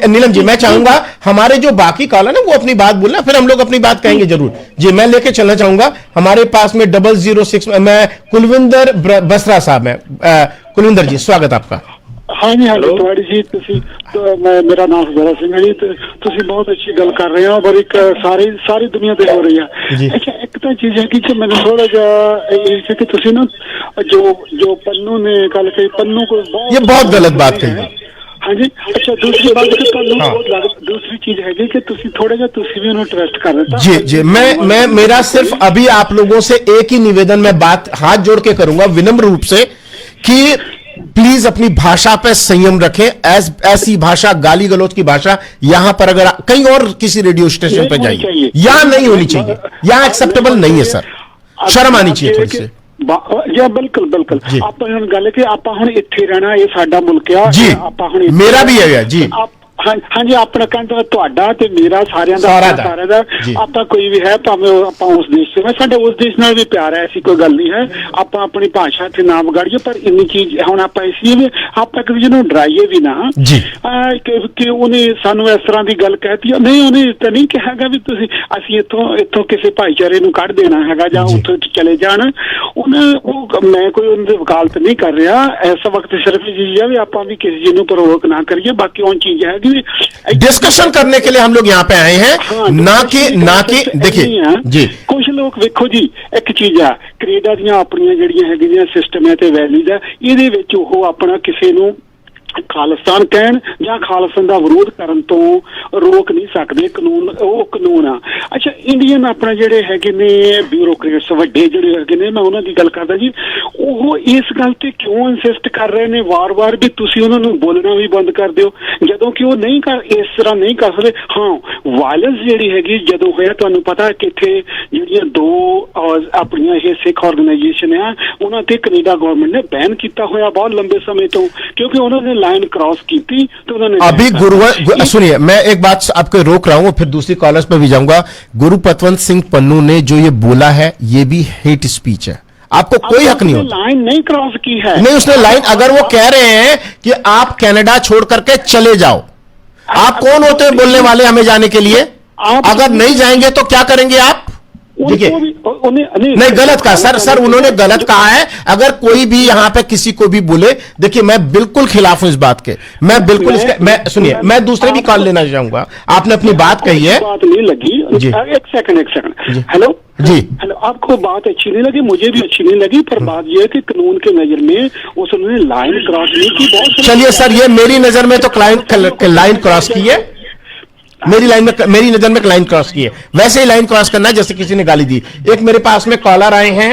नीलम जी, मैं चाहूंगा हमारे जो बाकी कॉलर है वो अपनी बात बोलना, फिर हम लोग अपनी बात कहेंगे जरूर जी। मैं लेके चलना चाहूंगा हमारे पास में 006 मैं कुलविंदर बसरा साहब है। कुलविंदर जी स्वागत आपका। हाँ जी तिवाड़ी जी, मेरा नाम जरा सिंह है जी। ਤੁਸੀਂ ਬਹੁਤ ਅੱਛੀ ਗੱਲ ਕਰ ਰਹੇ ਹੋ, ਪਰ ਇੱਕ ਸਾਰੀ ਦੁਨੀਆ ਤੇ ਹੋ ਰਹੀ ਹੈ। ਅੱਛਾ, ਇੱਕ ਤਾਂ ਚੀਜ਼ ਹੈ ਕਿ ਮੈਨੂੰ ਥੋੜਾ ਜਿਹਾ ਇਹ ਸੀ ਕਿ ਤੁਸੀਂ ਨਾ ਜੋ ਪੰਨੂ ਨੇ ਗੱਲ ਕਹੀ, ਪੰਨੂ को ये बहुत गलत बात कही। हाँ जी। अच्छा, दूसरी बात कि दूसरी चीज है कि तुसी थोड़ा जिहा तुसी भी उन्हें ट्रस्ट कर रहे थे जी। मैं मेरा सिर्फ अभी आप लोगों से एक ही निवेदन में बात हाथ जोड़ के करूंगा विनम्र रूप से कि प्लीज अपनी भाषा पे संयम रखें। ऐसी भाषा, गाली गलौज की भाषा यहां पर अगर कहीं और किसी रेडियो स्टेशन पर जाइए, यहां नहीं होनी चाहिए, यहां एक्सेप्टेबल नहीं है सर, शर्म आनी चाहिए थोड़ी सी। जी बिल्कुल आप गल कि आप हुण इत्थे रहना, ये साडा मुल्क है जी, मेरा भी है जी। हाँ जी, अपना कहना तुहाडा ते मेरा सारियां दा आपां कोई भी है भावें आपां उस देश से, मैं साडा उस देश नाल भी प्यार है, ऐसी कोई गल नहीं है। आपां अपनी भाषा ते नाम गाड़िए, पर इन्नी चीज हुण आपां इसी भी आप एक दूजे नूं डराइए भी ना कि उन्हें सानू इस तरह की गल कहती है। नहीं, उन्हें तो नहीं कहेगा भी तुसीं असीं इत्थों किसी भाईचारे नूं कढ देना हैगा जां उत्थों चले जाण। मैं कोई उनकी वकालत नहीं कर रहा इस वक्त, सिर्फ ये चीज है भी आपां भी किसी चीज नूं प्रोवोक ना करिए। बाकी उन चीज है डिस्कशन करने के लिए हम लोग यहाँ पे आए हैं। हाँ, ना कि देखिए जी, कुछ लोग वेखो जी, एक चीज है कनेडा दी अपनी जिहड़ियां हैगियां सिस्टम है ते वैल्यूज है, इहदे विच ओह अपना किसी नूं खालिस्तान कहण जां खालिस्तान दा विरोध करन तो रोक नहीं सकदे, कानून आ। अच्छा, इंडियन अपना जिहड़े हैगे ने ब्यूरोक्रेट्स वड्डे जिहड़े हैगे ने, मैं उन्हां दी गल करदा जी, ਉਹ ਇਸ ਗੱਲ ਤੇ ਕਿਉਂ ਇਨਸਿਸਟ ਕਰ ਰਹੇ ਨੇ ਵਾਰ-ਵਾਰ ਵੀ ਤੁਸੀਂ ਉਹਨਾਂ ਨੂੰ ਬੋਲਣਾ ਵੀ ਬੰਦ ਕਰ ਦਿਓ, ਜਦੋਂ ਕਿ ਉਹ ਨਹੀਂ ਕਰ ਇਸ ਤਰ੍ਹਾਂ ਨਹੀਂ ਕਰ ਸਕਦੇ। ਹਾਂ, ਵਾਇਲੈਂਸ ਜਿਹੜੀ ਹੈਗੀ ਜਦੋਂ ਹੋਇਆ, ਤੁਹਾਨੂੰ ਪਤਾ ਕਿ ਇੱਥੇ ਜਿਹੜੀਆਂ ਦੋ ਆਪਣੀਆਂ ਇਹ ਸਿੱਖ ਆਰਗੇਨਾਈਜੇਸ਼ਨ ਆ, ਉਹਨਾਂ ਤੇ ਕੈਨੇਡਾ ਗਵਰਨਮੈਂਟ ਨੇ ਬੈਨ ਕੀਤਾ ਹੋਇਆ ਬਹੁਤ ਲੰਬੇ समय ਤੋਂ, क्योंकि उन्होंने लाइन क्रॉस की थी तो उन्होंने अभी गुरु सुनिए, मैं एक बात आपको रोक रहा हूं, फिर दूसरी कॉलर्स पे भी जाऊंगा। गुरु पतवंत सिंह पन्नू ने जो ये बोला है ये भी हेट स्पीच है, आपको कोई हक नहीं होता। लाइन नहीं क्रॉस की है, नहीं उसने लाइन, अगर वो कह रहे हैं कि आप कनाडा छोड़ करके चले जाओ, आप कौन होते हैं बोलने वाले हमें जाने के लिए? अगर नहीं जाएंगे तो क्या करेंगे आप? देखिए नहीं, गलत कहा सर, उन्होंने गलत कहा है। अगर कोई भी यहां पे किसी को भी बोले, देखिए मैं बिल्कुल खिलाफ हूं इस बात के, मैं बिल्कुल मैं सुनिए, मैं दूसरे भी कॉल लेना चाहूंगा। आपने अपनी बात कही है, बात नहीं लगी जी, एक सेकंड हेलो जी, हेलो, आपको बात अच्छी नहीं लगी, मुझे भी अच्छी नहीं लगी, पर बात यह है कि कानून के नजर में उसने लाइन क्रॉस नहीं की। बहुत चलिए सर, ये मेरी नजर में तो लाइन क्रॉस की है, मेरी नजर में लाइन क्रॉस की है, वैसे ही लाइन क्रॉस करना है जैसे किसी ने गाली दी। एक मेरे पास में कॉलर आए हैं,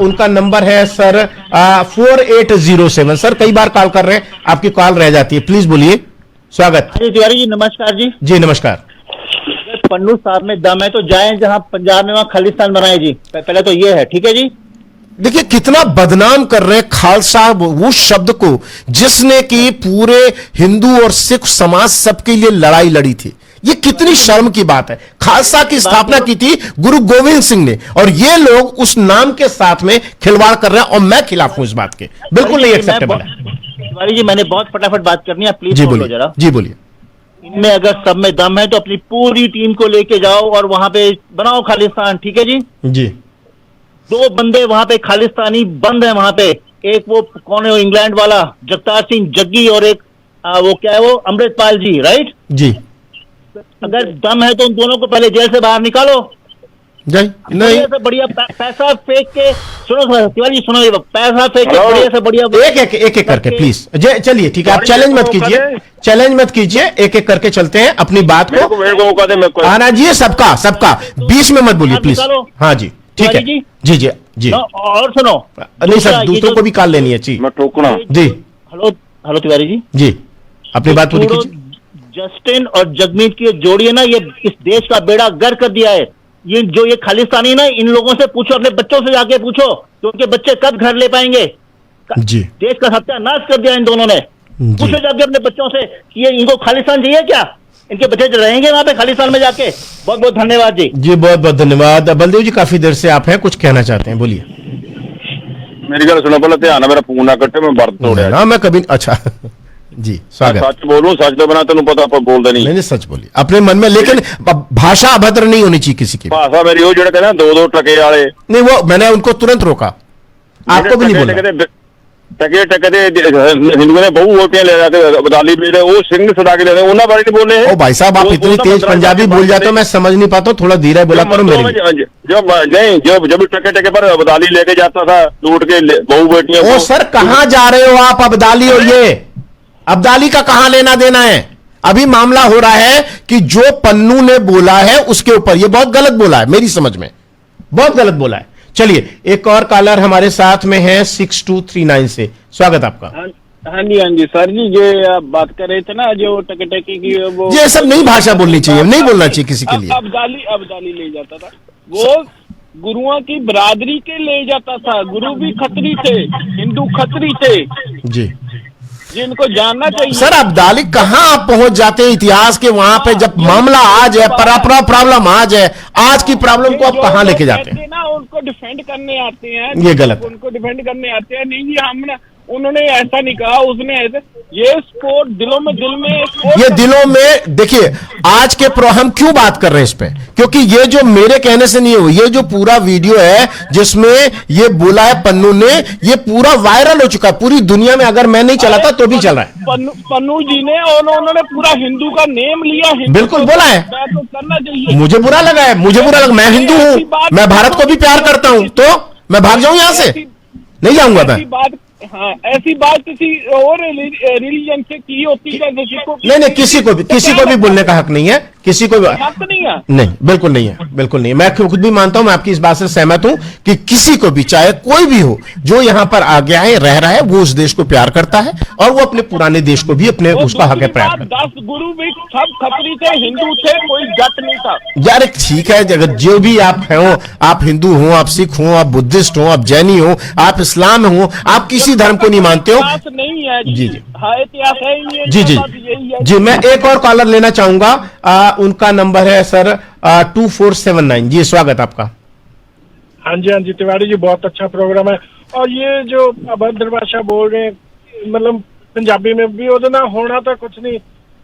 उनका नंबर है सर 4807। सर कई बार कॉल कर रहे हैं, आपकी कॉल रह जाती है, प्लीज बोलिए। स्वागत। तिवारी जी नमस्कार जी। जी नमस्कार। पन्नू साहब में दम है तो जाएं जहां पंजाब में, वहां खालिस्तान बनाए जी, पहले तो ये है, ठीक है जी। देखिए कितना बदनाम कर रहे हैं खालसा वो शब्द को, जिसने कि पूरे हिंदू और सिख समाज सबके लिए लड़ाई लड़ी थी। ये कितनी शर्म की बात है। खालसा की स्थापना की थी गुरु गोविंद सिंह ने, और ये लोग उस नाम के साथ में खिलवाड़ कर रहे हैं, और मैं खिलाफ हूं इस बात के, बिल्कुल नहीं एक्सेप्टेबल है। तिवारी जी मैंने बहुत फटाफट बात करनी है, प्लीज बोलो जरा। जी बोलिए। इनमें अगर सब में दम है तो अपनी पूरी टीम को लेके जाओ और वहां पे बनाओ खालिस्तान, ठीक है जी। जी 2 बंदे वहां पे खालिस्तानी बंद है वहां पे, एक वो कौन है, वो इंग्लैंड वाला जगतार सिंह जग्गी, और एक वो क्या है वो अमृतपाल जी, राइट जी। अगर दम है तो उन दोनों को पहले जेल से बाहर निकालो। नहीं से बढ़िया पैसा फेंक के, सुनो तिवारी जी सुनो, पैसा फेंक के बढ़िया से बढ़िया एक करके प्लीज। चलिए ठीक है, आप चैलेंज मत कीजिए, एक एक करके चलते हैं अपनी बात को। आना जी सबका 20 में मत बोलिए प्लीज। हाँ जी ठीक है जी। और सुनो, नहीं सर दूसरों को भी कॉल लेनी है जी, जी। हेलो तिवारी जी अपनी बात पूरी कीजिए। जस्टिन और जगमीत की जोड़ी है ना, ये इस देश का बेड़ा गर्क कर दिया है। ये खालिस्तानी ना, इन लोगों से पूछो, अपने बच्चों से जाके पूछो कि उनके बच्चे कब घर ले पाएंगे। जी देश का सत्यानाश कर दिया इन दोनों ने। पूछो जाके अपने बच्चों से कि ये इनको खालिस्तान चाहिए क्या, इनके बच्चे रहेंगे वहां पे खालिस्तान में जाके। बहुत बहुत धन्यवाद जी। जी बहुत बहुत धन्यवाद। बलदेव जी काफी देर से आप हैं, कुछ कहना चाहते हैं, बोलिए। मेरी गल सुनो, पहले ध्यान है, मेरा फोन ना कटे, मैं बर्त तोड़िया ना, मैं कभी अच्छा जी स्वागत। सच बोलूं, सच तो बना तेन पता, आप बोलते नहीं सच बोलिए अपने मन में, लेकिन भाषा अभद्र नहीं होनी चाहिए किसी की। भाषा मेरी वो जो कहना 2-2 टके वाले नहीं, वो मैंने उनको तुरंत रोका, आपको भी नहीं बोला। टके हिंदुओं ने बहु वोटियां ले जाते अबदाली में, वो सिंह सदा के ले उन्होंने बारे नहीं बोले। ओ भाई साहब आप इतनी तेज पंजाबी बोल जाते हो, मैं समझ नहीं पाता हूँ, थोड़ा धीरे बोला करो मेरे। जब टके पर अबदाली लेके जाता था लूट के बहु बेटियां। ओ सर कहाँ जा रहे हो आप, अबदाली हो, ये अब्दाली का कहां लेना देना है। अभी मामला हो रहा है कि जो पन्नू ने बोला है उसके ऊपर, ये बहुत गलत बोला है, मेरी समझ में बहुत गलत बोला है। चलिए एक और कॉलर हमारे साथ में है 6239 से, स्वागत आपका। हाँ जी सर जी, ये आप बात कर रहे थे ना जो टके की, वो ये सब नई भाषा बोलनी चाहिए, नहीं बोलना चाहिए किसी के लिए। अब्दाली ले जाता था, वो गुरुओं की बरादरी के ले जाता था। गुरु भी खत्री थे, हिंदू खत्री थे जी, जिनको जानना चाहिए। सर अब्दाली कहां आप पहुंच जाते हैं इतिहास के वहां पे, जब मामला आज है, प्रॉब्लम आज है, आज की प्रॉब्लम को आप कहां लेके जाते हैं ना, उनको डिफेंड करने आते हैं, ये गलत, उनको डिफेंड करने आते हैं। नहीं हमने, उन्होंने ऐसा नहीं कहा, उसने ऐसे, ये स्पोर्ट दिलों में, ये दिलों में। देखिए आज के हम क्यों बात कर रहे हैं इस पे, क्योंकि ये जो मेरे कहने से नहीं हो, ये जो पूरा वीडियो है जिसमें ये बोला है पन्नू ने, ये पूरा वायरल हो चुका है पूरी दुनिया में। अगर मैं नहीं चलाता तो भी चल रहा है। पन्नू जी ने, और उन्होंने पूरा हिंदू का नेम लिया, बिल्कुल बोला है, तो करना चाहिए। मुझे बुरा लगा है, मैं हिंदू हूं, मैं भारत को भी प्यार करता हूं, तो मैं भाग जाऊं यहां से, नहीं जाऊंगा मैं। हाँ, ऐसी बात किसी और रिलीजन से की होती है किसी को नहीं, किसी को भी बोलने का हक नहीं है, किसी को भी हक नहीं है। नहीं, बिल्कुल नहीं है, बिल्कुल नहीं है। मैं खुद भी मानता हूं, मैं आपकी इस बात से सहमत हूं कि किसी को भी, चाहे कोई भी हो, जो यहां पर आ गया है, रह रहा है, वो उस देश को प्यार करता है और वो अपने पुराने देश को भी अपने उसका हक है प्यार करता है। 10 गुरु भी सब खत्री थे, हिंदू थे, कोई जट नहीं था। यार ठीक है, अगर जो भी आप हो, आप हिंदू हो, आप सिख हो, आप बुद्धिस्ट हो, आप जैनी हो, आप इस्लाम हो, आप किसी धर्म को नहीं मानते हो, नहीं है जी, हाँ, इतिहास है ही नहीं है, जी, जी, मैं एक और कॉलर लेना चाहूंगा। उनका नंबर है सर 2479। जी, स्वागत आपका। हाँ जी तिवारी जी, बहुत अच्छा प्रोग्राम है। और ये जो अभद्र भाषा बोल रहे हैं, मतलब पंजाबी में भी ਉਹਦੇ ਨਾਲ होना तो कुछ नहीं।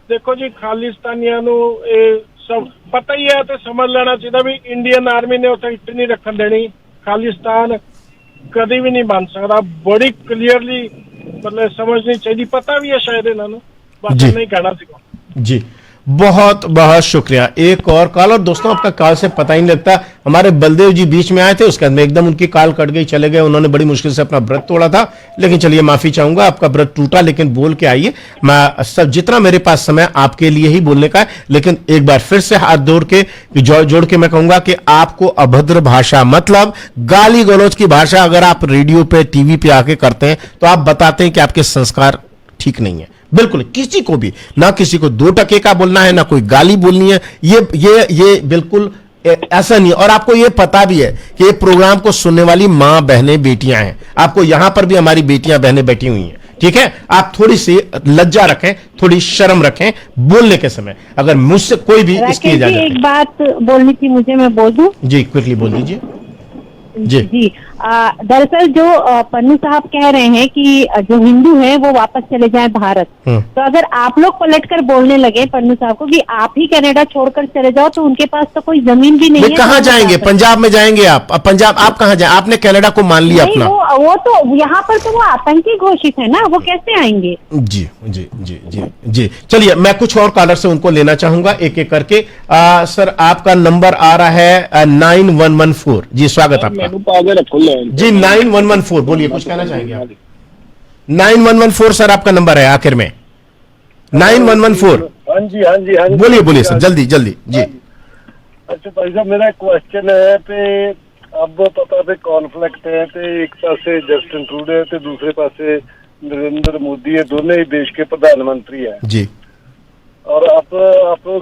देखो जी, खालिस्तानियों ਨੂੰ ਇਹ सब पता ही है, तो समझ लेना चाहिए भी इंडियन आर्मी ने ਉੱਥੇ ਇੱਟ नहीं रखन देनी। खालिस्तान कभी भी नहीं बन सकता, बड़ी क्लियरली मतलब समझनी चाहिए, पता भी है शायद इन्हों ਨੂੰ, बस नहीं कहना सीखो जी। बहुत बहुत शुक्रिया। एक और कॉल, और दोस्तों आपका कॉल से पता ही नहीं लगता, हमारे बलदेव जी बीच में आए थे, उसके बाद में एकदम उनकी कॉल कट गई, चले गए, उन्होंने बड़ी मुश्किल से अपना व्रत तोड़ा था, लेकिन चलिए माफी चाहूंगा, आपका व्रत टूटा, लेकिन बोल के आइए। मैं सब जितना मेरे पास समय आपके लिए ही बोलने का है, लेकिन एक बार फिर से हाथ जोड़ के मैं कहूंगा कि आपको अभद्र भाषा मतलब गाली गलौज की भाषा अगर आप रेडियो पे टीवी पे आके करते हैं तो आप बताते हैं कि आपके संस्कार ठीक नहीं है। बिल्कुल किसी को भी, ना किसी को 2 टके का बोलना है, ना कोई गाली बोलनी है, ये बिल्कुल ऐसा नहीं। और आपको ये पता भी है कि ये प्रोग्राम को सुनने वाली मां बहनें बेटियां हैं, आपको यहां पर भी हमारी बेटियां बहनें बैठी हुई हैं, ठीक है। आप थोड़ी सी लज्जा रखें, थोड़ी शर्म रखें बोलने के समय। अगर मुझसे कोई भी इसकी इजाजत, एक बात बोलनी थी मुझे, मैं बोल दूं? जी क्विकली बोल दीजिए। जी दरअसल जो पन्नू साहब कह रहे हैं कि जो हिंदू हैं वो वापस चले जाएं भारत, तो अगर आप लोग पलटकर बोलने लगे पन्नू साहब को कि आप ही कनाडा छोड़कर चले जाओ, तो उनके पास तो कोई जमीन भी नहीं है। कहाँ जाएंगे? पंजाब में जाएंगे आप? पंजाब आप कहाँ जाए? आपने कनाडा को मान लिया अपना? वो तो यहाँ पर तो वो आतंकी घोषित है ना, वो कैसे आएंगे? जी जी जी जी जी। चलिए मैं कुछ और कॉलर से उनको लेना चाहूंगा एक एक करके। सर आपका नंबर आ रहा है 9114। जी स्वागत आपका। जी 9114 बोलिए, कुछ कहना चाहेंगे आप? 9114 सर आपका नंबर है आखिर में 9114। हाँ जी बोलिए बोलिए सर, जल्दी जल्दी जी। अच्छा भाई साहब, मेरा क्वेश्चन है पे अब पता पे कॉन्फ्लिक्ट है, ते एक पासे जस्टिन ट्रूडो है ते दूसरे पासे नरेंद्र मोदी है, दोनों ही देश के प्रधानमंत्री है जी। और आप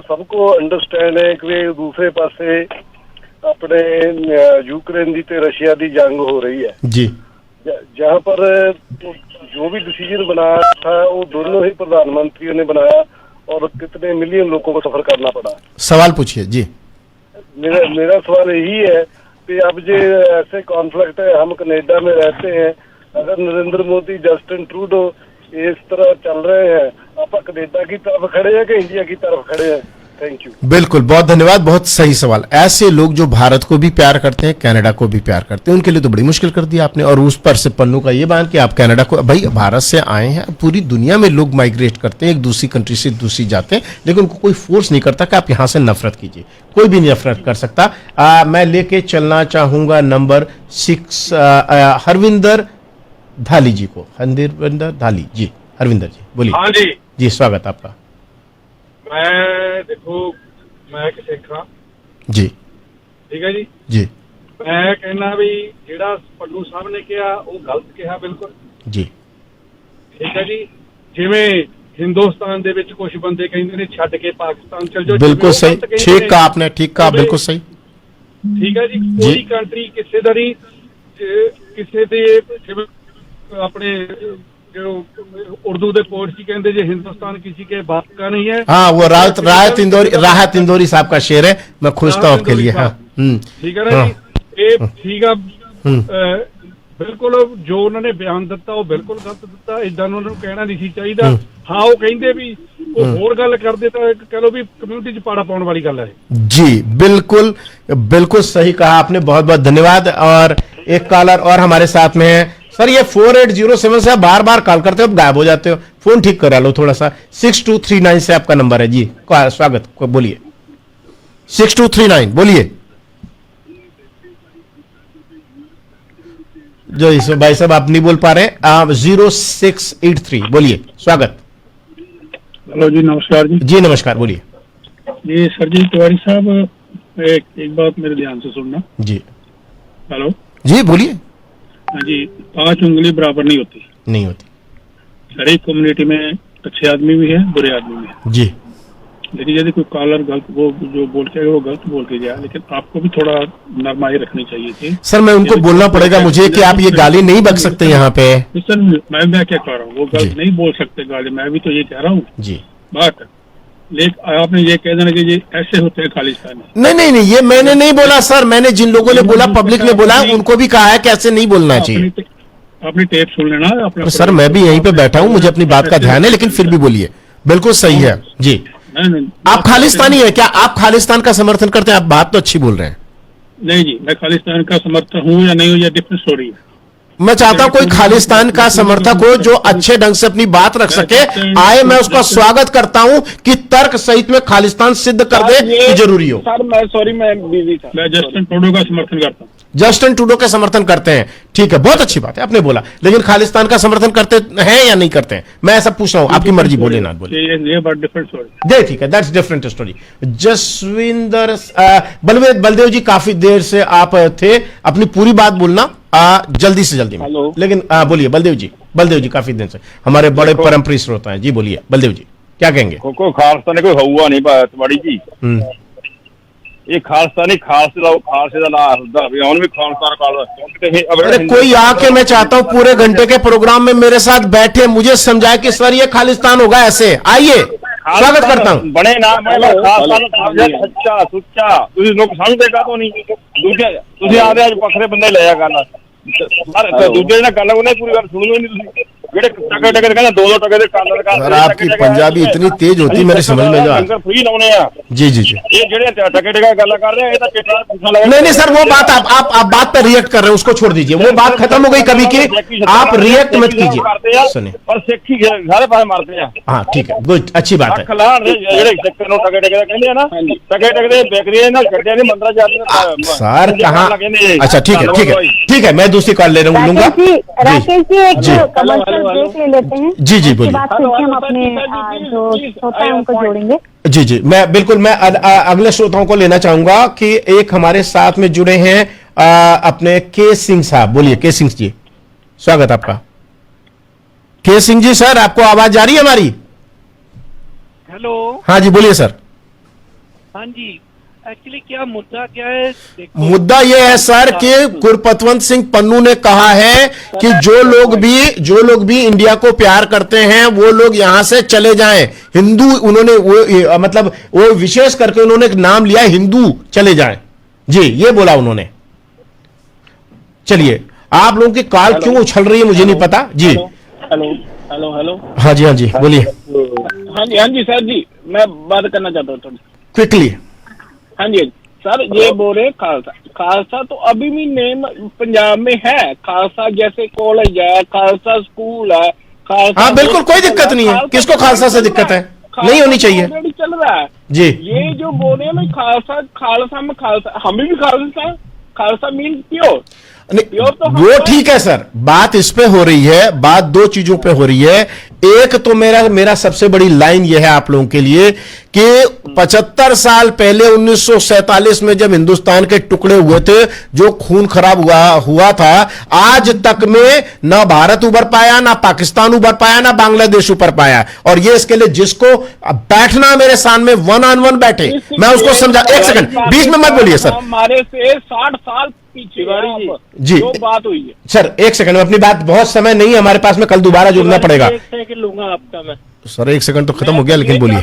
सबको अंडरस्टैंड है कि दूसरे पासे अपने यूक्रेन दी ते रशिया दी जंग हो रही है जी, जहां पर जो भी डिसीजन बनाया था वो दोनों ही प्रधानमंत्रियों ने बनाया और कितने मिलियन लोगों को सफर करना पड़ा। सवाल पूछिए जी। मेरा सवाल यही है कि अब जो ऐसे कॉन्फ्लिक्ट है, हम कनाडा में रहते हैं, अगर नरेंद्र मोदी जस्टिन ट्रूडो इस तरह चल रहे हैं, आप कनाडा की तरफ खड़े हैं कि इंडिया की तरफ खड़े हैं? Thank you. बिल्कुल, बहुत धन्यवाद, बहुत सही सवाल। ऐसे लोग जो भारत को भी प्यार करते हैं, कनाडा को भी प्यार करते हैं, उनके लिए तो बड़ी मुश्किल कर दिया आपने। और उस पर से पन्नू का ये बात कि आप कनाडा को, भाई भारत से आए हैं, पूरी दुनिया में लोग माइग्रेट करते हैं, एक दूसरी कंट्री से दूसरी जाते हैं, लेकिन उनको कोई फोर्स नहीं करता कि आप यहां से नफरत कीजिए, कोई भी नफरत कर सकता। मैं लेके चलना चाहूंगा नंबर 6 हरविंदर धाली जी को। हरविंदर धाली जी, हरविंदर जी बोलिए। हाँ जी जी स्वागत आपका। मैं एक सिख हाँ जी, ठीक है जी जी। मैं कहना भी ਜਿਹੜਾ ਪੱਲੂ ਸਾਹਿਬ ਨੇ ਕਿਹਾ ਉਹ ਗਲਤ ਕਿਹਾ ਬਿਲਕੁਲ ਜੀ, ਠੀਕ ਹੈ ਜੀ। ਜਿਵੇਂ हिंदुस्तान ਦੇ ਵਿੱਚ ਕੁਝ ਬੰਦੇ ਕਹਿੰਦੇ ਨੇ ਛੱਡ ਕੇ ਪਾਕਿस्तान ਚਲ ਜਾਓ, बिल्कुल सही, ठीक कहा आपने, ठीक कहा, बिल्कुल सही, ठीक है जी। कोई कंट्री किसी ਦਾ ਨਹੀਂ, ਕਿਸੇ ਦੇ ਜਿਵੇਂ ਆਪਣੇ जो उर्दू दे पोएट की कहते जो हिंदुस्तान किसी के बाप का नहीं है। हाँ वो राहत इंदौरी साहब का शेर है, मैं खोजता हूँ आपके लिए। हाँ ठीक है ना जी, ये ठीक है बिल्कुल। जो उन्होंने बयान दिता वो बिल्कुल गलत दिता, इदा उन्होंने कहना नहीं चाहिए। हाँ वो कहते भी वो होर गल करते तो कह लो भी कम्युनिटी च पाड़ा पाने वाली गल है जी। बिल्कुल बिल्कुल सही कहा आपने, बहुत बहुत धन्यवाद। और एक कॉलर और हमारे साथ में है। सर ये 4807 से आप बार बार कॉल करते हो, गायब हो जाते हो, फोन ठीक करा लो थोड़ा सा। 6239 से आपका नंबर है जी, स्वागत, बोलिए। 6239 बोलिए जो इस भाई साहब आप नहीं बोल पा रहे हैं, आप 0683 बोलिए, स्वागत। हेलो जी, नमस्कार जी। जी नमस्कार, बोलिए जी सर जी। तिवारी साहब, एक बात मेरे ध्यान से सुनना जी। हेलो जी बोलिए। हाँ जी, 5 उंगली बराबर नहीं होती। नहीं होती। हर एक कम्युनिटी में अच्छे आदमी भी है, बुरे आदमी भी है जी। लेकिन यदि कोई कॉलर गलत वो जो बोल के वो गलत बोल के गया, लेकिन आपको भी थोड़ा नरमाई रखनी चाहिए थी। सर मैं उनको बोलना पड़ेगा मुझे कि आप ये गाली नहीं बक सकते यहाँ पे। सर मैं क्या कह रहा हूँ, वो गलत नहीं बोल सकते गाली, मैं भी तो ये कह रहा हूँ जी। बात लेकिन आपने ये कह देना कि ये ऐसे होते हैं खालिस्तानी। नहीं, ये मैंने नहीं बोला सर। मैंने जिन लोगों ने बोला, पब्लिक ने बोला, उनको भी कहा है कि ऐसे नहीं बोलना चाहिए। अपनी टेप सुन लेना अपना। सर मैं भी यहीं पे बैठा हूँ, मुझे अपनी बात का ध्यान है, लेकिन फिर भी बोलिए। बिल्कुल सही है जी। आप खालिस्तानी है क्या? आप खालिस्तान का समर्थन करते हैं? आप बात तो अच्छी बोल रहे हैं। नहीं जी, मैं खालिस्तान का समर्थक हूँ या नहीं हूँ, या डिफरेंट स्टोरी है। मैं चाहता हूँ कोई खालिस्तान का समर्थक हो जो अच्छे ढंग से अपनी बात रख सके, आए। मैं उसका स्वागत करता हूँ कि तर्क सहित में खालिस्तान सिद्ध कर दे कि जरूरी हो। सर मैं सॉरी, मैं बिजी था। मैं जस्टिन ट्रूडो का समर्थन करता हूँ। जस्टिन ट्रूडो का समर्थन करते हैं, ठीक है, बहुत अच्छी बात है, आपने बोला। लेकिन खालिस्तान का समर्थन करते हैं या नहीं करते हैं, मैं ऐसा पूछ रहा हूँ। आपकी मर्जी, बोले ना बोले। ये बात डिफरेंट स्टोरी। ठीक है, that's different story. Jaswinder Baldev ji, काफी देर से आप थे, अपनी पूरी बात बोलना जल्दी से जल्दी में। लेकिन बोलिए बलदेव जी, काफी दिन से हमारे बड़े परमप्रिय श्रोता हैं जी। बोलिए बलदेव जी, क्या कहेंगे? कोई खालिस्तानी कोई हुआ नहीं तिवाड़ी जी। ये खालिस्तानी अरे कोई आके, मैं चाहता हूँ पूरे घंटे के प्रोग्राम में मेरे साथ बैठे, मुझे समझाए कि सर ये खालिस्तान होगा ऐसे। आइए, स्वागत करता हूँ। बने ना सच्चा सुच्चा लोग समझेगा तो नहीं। दूसरे आ रहे बखरे बंदे ले गल दूजे ने गल पूरी गल सुनो नहीं। टके टके कहना 2-2 टके दे कालर का। सर आपकी पंजाबी इतनी तेज होती मेरी समझ में जा। फ्री लाने आ जी। ये जेडे टके टके गल कर रहे हैं, ये तो चिट्टा पूछना लगा। नहीं सर, वो बात आप बात पर रिएक्ट कर रहे हैं, उसको छोड़ दीजिए। वो बात खत्म हो गई कभी की, आप रिएक्ट मत कीजिए। सुनिए, पर सिक्खी सारे पास मारते हैं। हाँ ठीक है, गुड, अच्छी बात है। टके टके कहते हैं ना, टके टके बेकरी ना गड्ढे नहीं मंदरा जाते सर कहाँ? अच्छा ठीक है, मैं दूसरी कॉल ले रहा हूँ, लूंगा। राकेश जी, एक कमर्शियल ब्रेक ले लेते हैं। जी बोलिए। बात करके हम अपने जो श्रोता है उनको जोड़ेंगे। जी मैं बिल्कुल, मैं अगले श्रोताओं को लेना चाहूंगा कि एक हमारे साथ में जुड़े हैं अपने के सिंह साहब। बोलिए के सिंह जी, स्वागत आपका। के सिंह जी, सर आपको आवाज जा रही है हमारी? हेलो। हाँ जी बोलिए सर। हाँ जी, एक्चुअली क्या मुद्दा क्या है? मुद्दा यह है सर कि गुरपतवंत सिंह पन्नू ने कहा है कि जो लोग भी इंडिया को प्यार करते हैं वो लोग यहां से चले जाएं। हिंदू, उन्होंने वो मतलब वो विशेष करके उन्होंने नाम लिया हिंदू चले जाएं। जी ये बोला उन्होंने। चलिए, आप लोगों की कॉल क्यों उछल रही है मुझे नहीं पता जी। हेलो। हाँ जी बोलिए। हाँ जी सर जी, मैं बात करना चाहता हूँ थोड़ी क्विकली। हाँ जी सर, ये बोल रहे खालसा तो अभी भी नेम पंजाब में है। खालसा जैसे कॉलेज है, खालसा स्कूल है, खालसा। हाँ बिल्कुल, कोई दिक्कत नहीं है। किसको खालसा से दिक्कत है? नहीं होनी चाहिए। चल रहा है जी। ये जो बोल रहे हैं खालसा में खालसा, हमें भी खालसा मीन प्योर। वो ठीक है सर, बात इस पे हो रही है, बात 2 चीजों पे हो रही है। एक तो मेरा सबसे बड़ी लाइन यह है आप लोगों के लिए कि 75 साल पहले 1947 में जब हिंदुस्तान के टुकड़े हुए थे, जो खून खराब हुआ था, आज तक में ना भारत उभर पाया, ना पाकिस्तान उभर पाया, ना बांग्लादेश उभर पाया। और ये इसके लिए जिसको बैठना मेरे सामने 1-on-1 बैठे, मैं उसको समझा। 1 सेकंड, बीच में मत बोलिए सर। हमारे से 60 साल पीछे जी जो बात हुई है सर। 1 सेकंड, अपनी बात, बहुत समय नहीं है हमारे पास में, कल दोबारा जुड़ना पड़ेगा। लूंगा आपका मैं सर 1 सेकंड तो खत्म हो गया, लेकिन बोलिए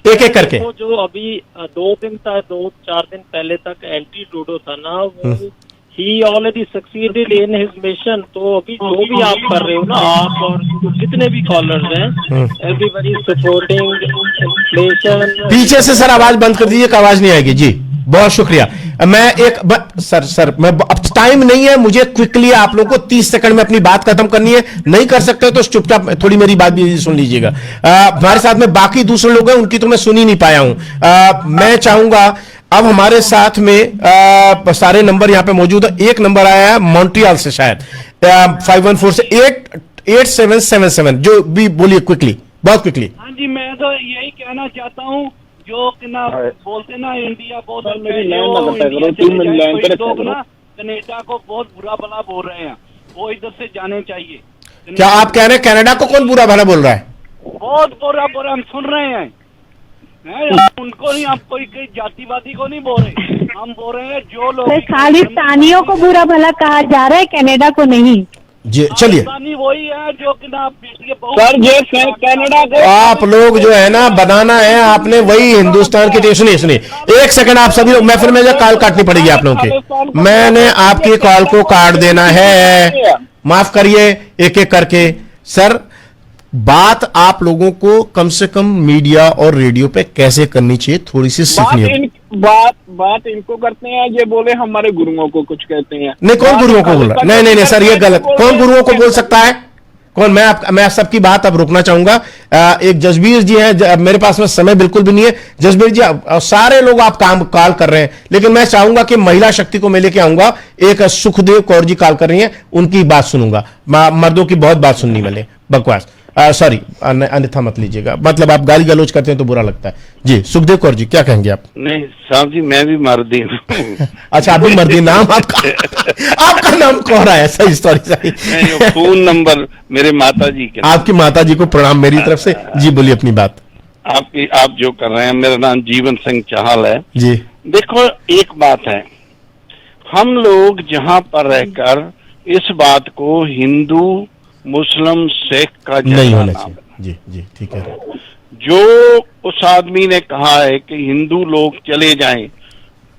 एक करके। जो अभी 2-4 दिन पहले तक एंटी ट्रूडो था ना, वो ही already succeeded in his mission. तो अभी जो भी आप कर रहे हो ना, आप और जितने भी कॉलर्स हैं, एवरीबॉडी सपोर्टिंग इन्फ्लेशन। पीछे से सर आवाज बंद कर दीजिए, आवाज नहीं आएगी जी। बहुत शुक्रिया। मैं सर मैं अब टाइम नहीं है मुझे, क्विकली आप लोगों को 30 सेकंड में अपनी बात खत्म करनी है। नहीं कर सकते तो चुपचाप थोड़ी मेरी बात भी सुन लीजिएगा। हमारे साथ में बाकी दूसरे लोग हैं, उनकी तो मैं सुन ही नहीं पाया हूं। मैं चाहूंगा अब हमारे साथ में सारे नंबर यहाँ पे मौजूद है। एक नंबर आया है मॉन्ट्रियल से, शायद 514 से 8777, जो भी बोलिए क्विकली, बहुत क्विकली। हाँ जी, मैं तो यही कहना चाहता हूँ, जो ना बोलते ना इंडिया बहुत लोग ना कनाडा को बहुत बुरा भला बोल रहे हैं, वो इधर से जाने चाहिए। क्या आप कह रहे हैं कनाडा को कौन बुरा भला बोल रहा है? बहुत बुरा हम सुन रहे हैं। उनको नहीं, आप कोई जातिवादी को नहीं बोल रहे, हम बोल रहे हैं जो लोग खालिस्तानियों को बुरा भला कहा जा रहा है, कनाडा को नहीं। जी चलिए, वही है जो कि ना सर ये कनाडा को आप लोग जो है ना बनाना है आपने, वही हिंदुस्तान की। सुनिए एक सेकंड, आप सभी लोग, मैं फिर मुझे कॉल काटनी पड़ेगी आप लोगों की, मैंने आपकी कॉल को काट देना है, माफ करिए एक एक करके। सर बात आप लोगों को कम से कम मीडिया और रेडियो पे कैसे करनी चाहिए, थोड़ी सी सीखनी है। बात इनको करते हैं, ये बोले हमारे गुरुओं को कुछ कहते हैं। नहीं, कौन गुरुओं को बोल रहा है? नहीं सर, ये गलत। कौन गुरुओं को बोल सकता है? कौन? मैं सबकी बात अब रोकना चाहूंगा। एक जसबीर जी हैं, मेरे पास में समय बिल्कुल भी नहीं है। जसबीर जी, सारे लोग आप कॉल कर रहे हैं, लेकिन मैं चाहूंगा कि महिला शक्ति को मैं लेके आऊंगा। एक सुखदेव कौर जी कॉल कर रही हैं, उनकी बात सुनूंगा। मर्दों की बहुत बात सुननी मिले, बकवास। सॉरी, अन्यथा मत लीजिएगा, मतलब आप गाली गलौज करते हैं तो बुरा लगता है। जी सुखदेव कौर जी, क्या कहेंगे आप? नहीं साहब जी, मैं भी मर्दी हूँ। अच्छा, आप भी मर्दी। नाम आपका नाम कौन है? सही, सॉरी। फोन नंबर मेरे माता जी के। आपकी माता जी को प्रणाम मेरी तरफ से। जी बोलिए अपनी बात। आप जो कर रहे हैं, मेरा नाम जीवन सिंह चाहल है जी। देखो, एक बात है, हम लोग जहाँ पर रहकर इस बात को हिंदू मुस्लिम सिख का नहीं होना चाहिए। जी ठीक है। जो उस आदमी ने कहा है कि हिंदू लोग चले जाएं,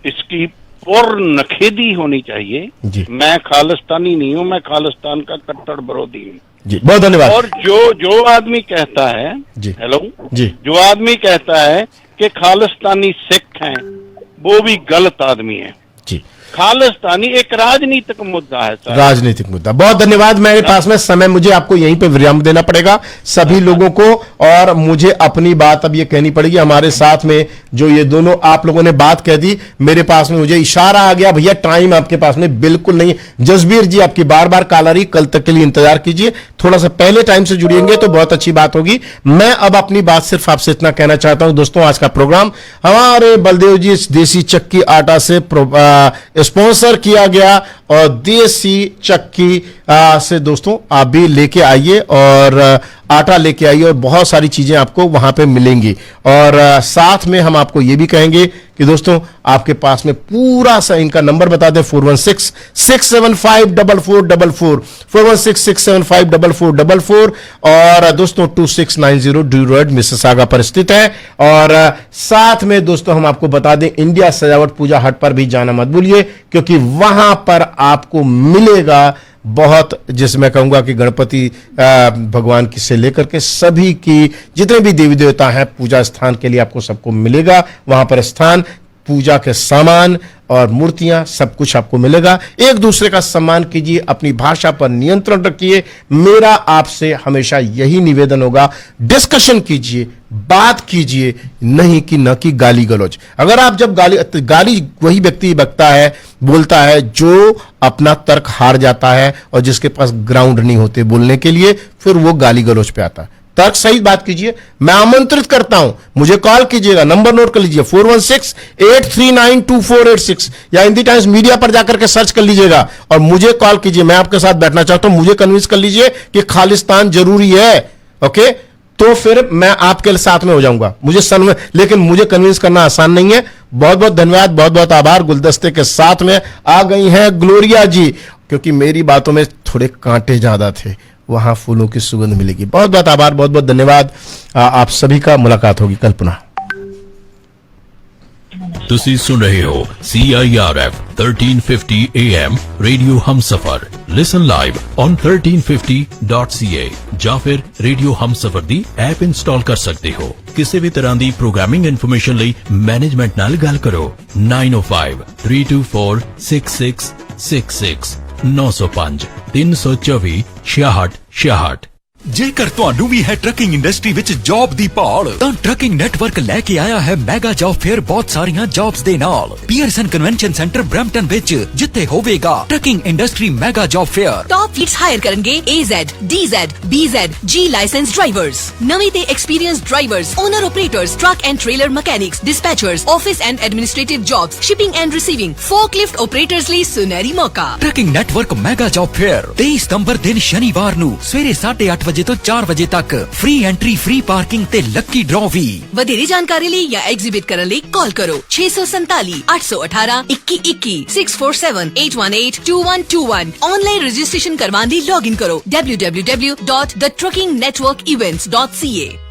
इसकी पूर्ण नखेदी होनी चाहिए। मैं खालिस्तानी नहीं हूं, मैं खालिस्तान का कट्टर विरोधी हूँ। जी बहुत धन्यवाद। और जो आदमी कहता है जी, हेलो जी, जो आदमी कहता है कि खालिस्तानी सिख हैं, वो भी गलत आदमी है। जी, खालिस्तानी एक राजनीतिक मुद्दा है सर। राजनीतिक मुद्दा। बहुत धन्यवाद। मेरे पास में समय, मुझे आपको यहीं पे विराम देना पड़ेगा सभी लोगों को, और मुझे अपनी बात अब ये कहनी पड़ेगी। हमारे साथ में जो ये दोनों आप लोगों ने बात कह दी, मेरे पास में मुझे इशारा आ गया, भैया टाइम आपके पास में बिल्कुल नहीं। जसबीर जी आपकी बार बार कॉल आ रही, कल तक के लिए इंतजार कीजिए, थोड़ा सा पहले टाइम से जुड़ेंगे तो बहुत अच्छी बात होगी। मैं अब अपनी बात सिर्फ आपसे इतना कहना चाहता हूं दोस्तों, आज का प्रोग्राम हमारे बलदेव जी देसी चक्की आटा से स्पॉन्सर किया गया, और देसी चक्की से दोस्तों आप भी लेके आइए और आटा लेके आइए, और बहुत सारी चीजें आपको वहां पे मिलेंगी। और साथ में हम आपको ये भी कहेंगे कि दोस्तों आपके पास में पूरा सा इनका नंबर बता दें, 416-675-4444, 416-675-4444, और दोस्तों 2690 ड्रू रोड मिसिसागा पर स्थित है। और साथ में दोस्तों हम आपको बता दें, इंडिया सजावट पूजा हट पर भी जाना मत भूलिए, क्योंकि वहां पर आपको मिलेगा बहुत, जिसमें कहूंगा कि गणपति भगवान की से लेकर के सभी की जितने भी देवी देवता हैं, पूजा स्थान के लिए आपको सबको मिलेगा वहां पर स्थान, पूजा के सामान और मूर्तियां, सब कुछ आपको मिलेगा। एक दूसरे का सम्मान कीजिए, अपनी भाषा पर नियंत्रण रखिए। मेरा आपसे हमेशा यही निवेदन होगा, डिस्कशन कीजिए, बात कीजिए, नहीं कि न कि गाली गलौज। अगर आप जब गाली वही व्यक्ति बकता है, बोलता है जो अपना तर्क हार जाता है और जिसके पास ग्राउंड नहीं होते बोलने के लिए, फिर वो गाली गलौज पे आता है। तर्क सहित बात कीजिए। मैं आमंत्रित करता हूं, मुझे कॉल कीजिएगा, नंबर नोट कर लीजिए 416-839-2486, या हिंदी टाइम्स मीडिया पर जाकर के सर्च कर लीजिएगा और मुझे कॉल कीजिए। मैं आपके साथ बैठना चाहता हूं, मुझे कन्विंस कर लीजिए कि खालिस्तान जरूरी है। ओके, तो फिर मैं आपके साथ में हो जाऊंगा। लेकिन मुझे कन्विंस करना आसान नहीं है। बहुत बहुत धन्यवाद, बहुत बहुत आभार। गुलदस्ते के साथ में आ गई हैं ग्लोरिया जी, क्योंकि मेरी बातों में थोड़े कांटे ज्यादा थे, वहां फूलों की सुगंध मिलेगी। बहुत बहुत आभार, बहुत बहुत धन्यवाद। आप सभी का मुलाकात होगी कल पुनः। तुसी सुन रहे हो CIRF 1350 AM radio Humsafar. Listen live on 1350.ca ਜਾਂ ਫਿਰ ਰੇਡੀਓ ਹਮਸਫਰ ਦੀ ਐਪ ਇੰਸਟਾਲ ਕਰ ਸਕਦੇ ਹੋ। ਕਿਸੇ ਵੀ ਤਰ੍ਹਾਂ ਦੀ ਪ੍ਰੋਗਰਾਮਿੰਗ ਇਨਫੋਰਮੇਸ਼ਨ ਲਈ ਮੈਨੇਜਮੈਂਟ ਨਾਲ ਗੱਲ ਕਰੋ 9053246666 905 324 6666। ਜੇਕਰ ਤੁਹਾਨੂੰ ਵੀ ਹੈ ਟਰੱਕਿੰਗ ਇੰਡਸਟਰੀ ਵਿੱਚ ਜੌਬ ਦੀ ਭਾਲ ਤਾਂ ਟਰੱਕਿੰਗ ਨੈਟਵਰਕ ਲੈ ਕੇ ਆਇਆ ਹੈ ਮੈਗਾ ਜੌਬ ਫੇਅਰ ਬਹੁਤ ਸਾਰੀਆਂ ਜੌਬਸ ਦੇ ਨਾਲ ਪੀਅਰਸਨ ਕਨਵੈਨਸ਼ਨ ਸੈਂਟਰ ਬਰੈਂਪਟਨ ਵਿੱਚ ਜਿੱਥੇ ਹੋਵੇਗਾ trucking industry mega job fair top fleets hire ਕਰਨਗੇ AZ, DZ, BZ, G licence drivers ਨਵੇਂ ਤੇ experience drivers owner operators truck and trailer mechanics dispatchers office and administrative jobs shipping and receiving forklift operators ਲਈ ਸੁਨਹਿਰੀ ਮੌਕਾ trucking network mega job fair 23 ਸਤੰਬਰ ਦਿਨ ਸ਼ਨੀਵਾਰ ਨੂੰ ਸਵੇਰੇ 8:30 ਵਜੇ ਤੋਂ 4 ਵਜੇ ਤੱਕ ਫ੍ਰੀ ਐਂਟਰੀ ਫ੍ਰੀ ਪਾਰਕਿੰਗ ਤੇ ਲੱਕੀ ਡਰਾਅ ਵੀ ਵਧੇਰੇ ਜਾਣਕਾਰੀ ਲਈ ਜਾਂ ਐਗਜ਼ਿਬਿਟ ਕਰਨ ਲਈ ਕਾਲ ਕਰੋ 647 818 2121 647-818-2121 ਆਨਲਾਈਨ ਰਜਿਸਟ੍ਰੇਸ਼ਨ ਕਰਵਾਉਣ ਲਈ ਲੌਗਇਨ ਕਰੋ www.thetruckingnetworkevents.ca